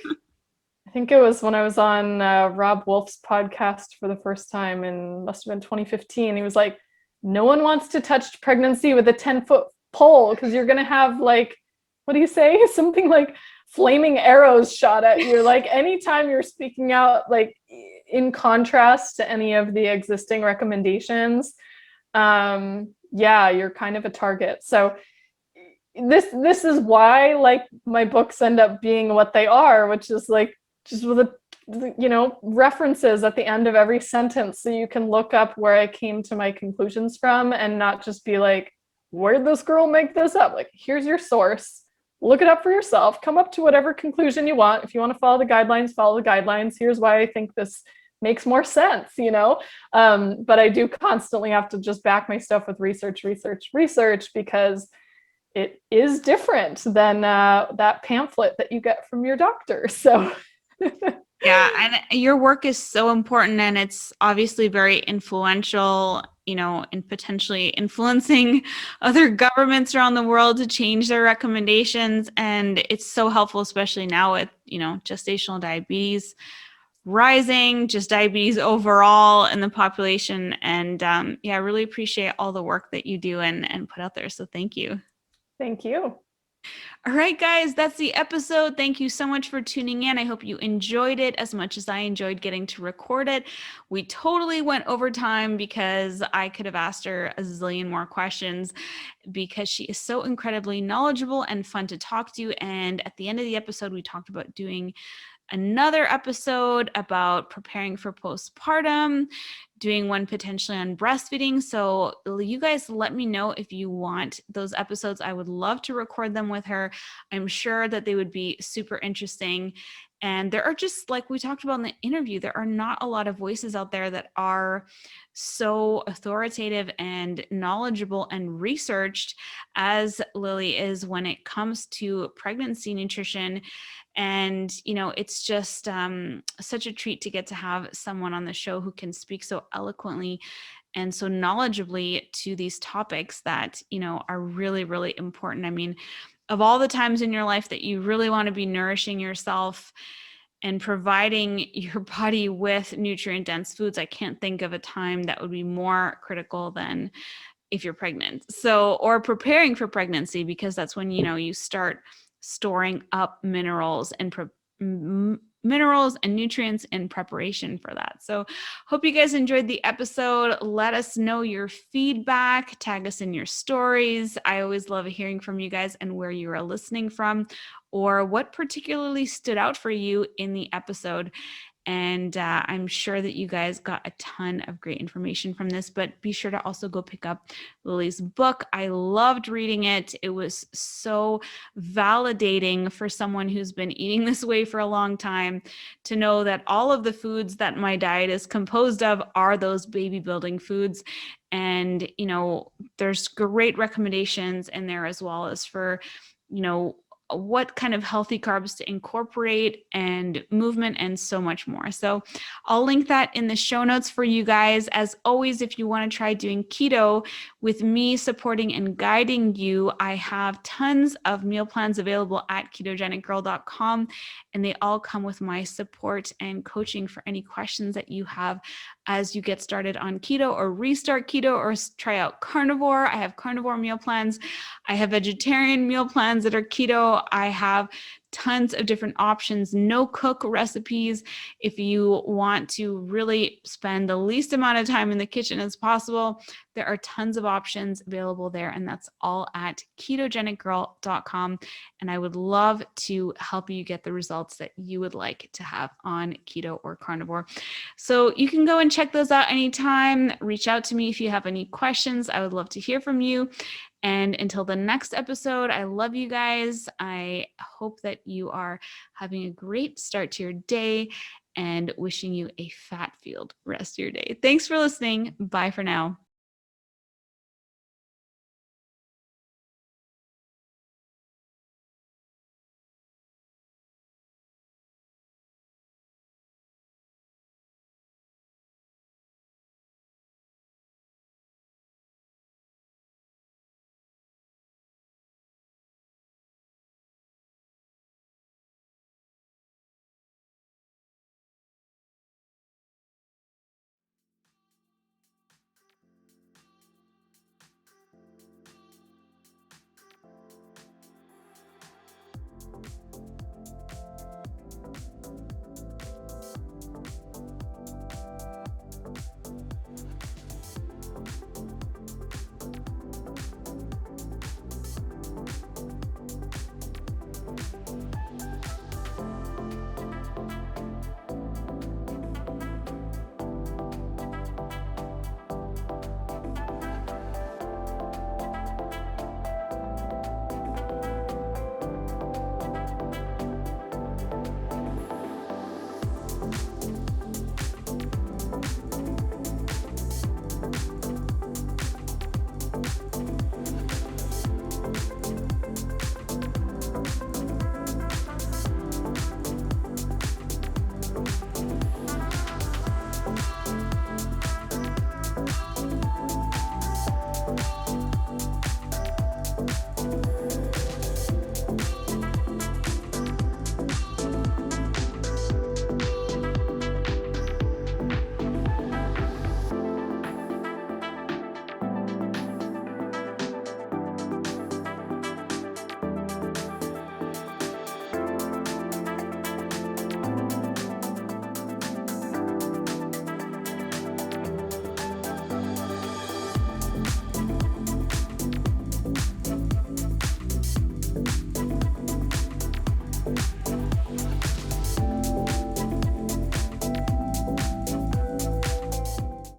I think it was when I was on Rob Wolf's podcast for the first time must have been 2015. He was like, no one wants to touch pregnancy with a 10-foot pole because you're going to have like, what do you say? Something like flaming arrows shot at you. Like anytime you're speaking out, like in contrast to any of the existing recommendations, yeah, you're kind of a target. So this is why like my books end up being what they are, which is like just with references at the end of every sentence so you can look up where I came to my conclusions from and not just be like, where'd this girl make this up? Like, here's your source, look it up for yourself, come up to whatever conclusion you want. If you want to follow the guidelines, follow the guidelines. Here's why I think this makes more sense, but I do constantly have to just back my stuff with research because it is different than that pamphlet that you get from your doctor. So yeah, and your work is so important, and it's obviously very influential, in potentially influencing other governments around the world to change their recommendations. And it's so helpful, especially now with, gestational diabetes rising, just diabetes overall in the population. And I really appreciate all the work that you do and put out there. So thank you. Thank you. All right, guys, that's the episode. Thank you so much for tuning in. I hope you enjoyed it as much as I enjoyed getting to record it. We totally went over time because I could have asked her a zillion more questions because she is so incredibly knowledgeable and fun to talk to. And at the end of the episode, we talked about doing another episode about preparing for postpartum, doing one potentially on breastfeeding. So you guys let me know if you want those episodes. I would love to record them with her. I'm sure that they would be super interesting. And there are, just like we talked about in the interview, there are not a lot of voices out there that are so authoritative and knowledgeable and researched as Lily is when it comes to pregnancy nutrition. And, it's just such a treat to get to have someone on the show who can speak so eloquently and so knowledgeably to these topics that, are really, really important. I mean, of all the times in your life that you really want to be nourishing yourself and providing your body with nutrient-dense foods, I can't think of a time that would be more critical than if you're pregnant. So, or preparing for pregnancy, because that's when, you start storing up minerals and nutrients in preparation for that. So hope you guys enjoyed the episode. Let us know your feedback, tag us in your stories. I always love hearing from you guys and where you are listening from or what particularly stood out for you in the episode. And I'm sure that you guys got a ton of great information from this, but be sure to also go pick up Lily's book. I loved reading it. It was so validating for someone who's been eating this way for a long time to know that all of the foods that my diet is composed of are those baby building foods. And, there's great recommendations in there as well as for, what kind of healthy carbs to incorporate and movement and so much more. So I'll link that in the show notes for you guys. As always, if you want to try doing keto with me supporting and guiding you, I have tons of meal plans available at ketogenicgirl.com, and they all come with my support and coaching for any questions that you have as you get started on keto or restart keto or try out carnivore. I have carnivore meal plans. I have vegetarian meal plans that are keto. I have tons of different options, no cook recipes. If you want to really spend the least amount of time in the kitchen as possible, there are tons of options available there. And that's all at ketogenicgirl.com. And I would love to help you get the results that you would like to have on keto or carnivore. So you can go and check those out anytime. Reach out to me if you have any questions. I would love to hear from you. And until the next episode, I love you guys. I hope that you are having a great start to your day and wishing you a fat-filled rest of your day. Thanks for listening. Bye for now.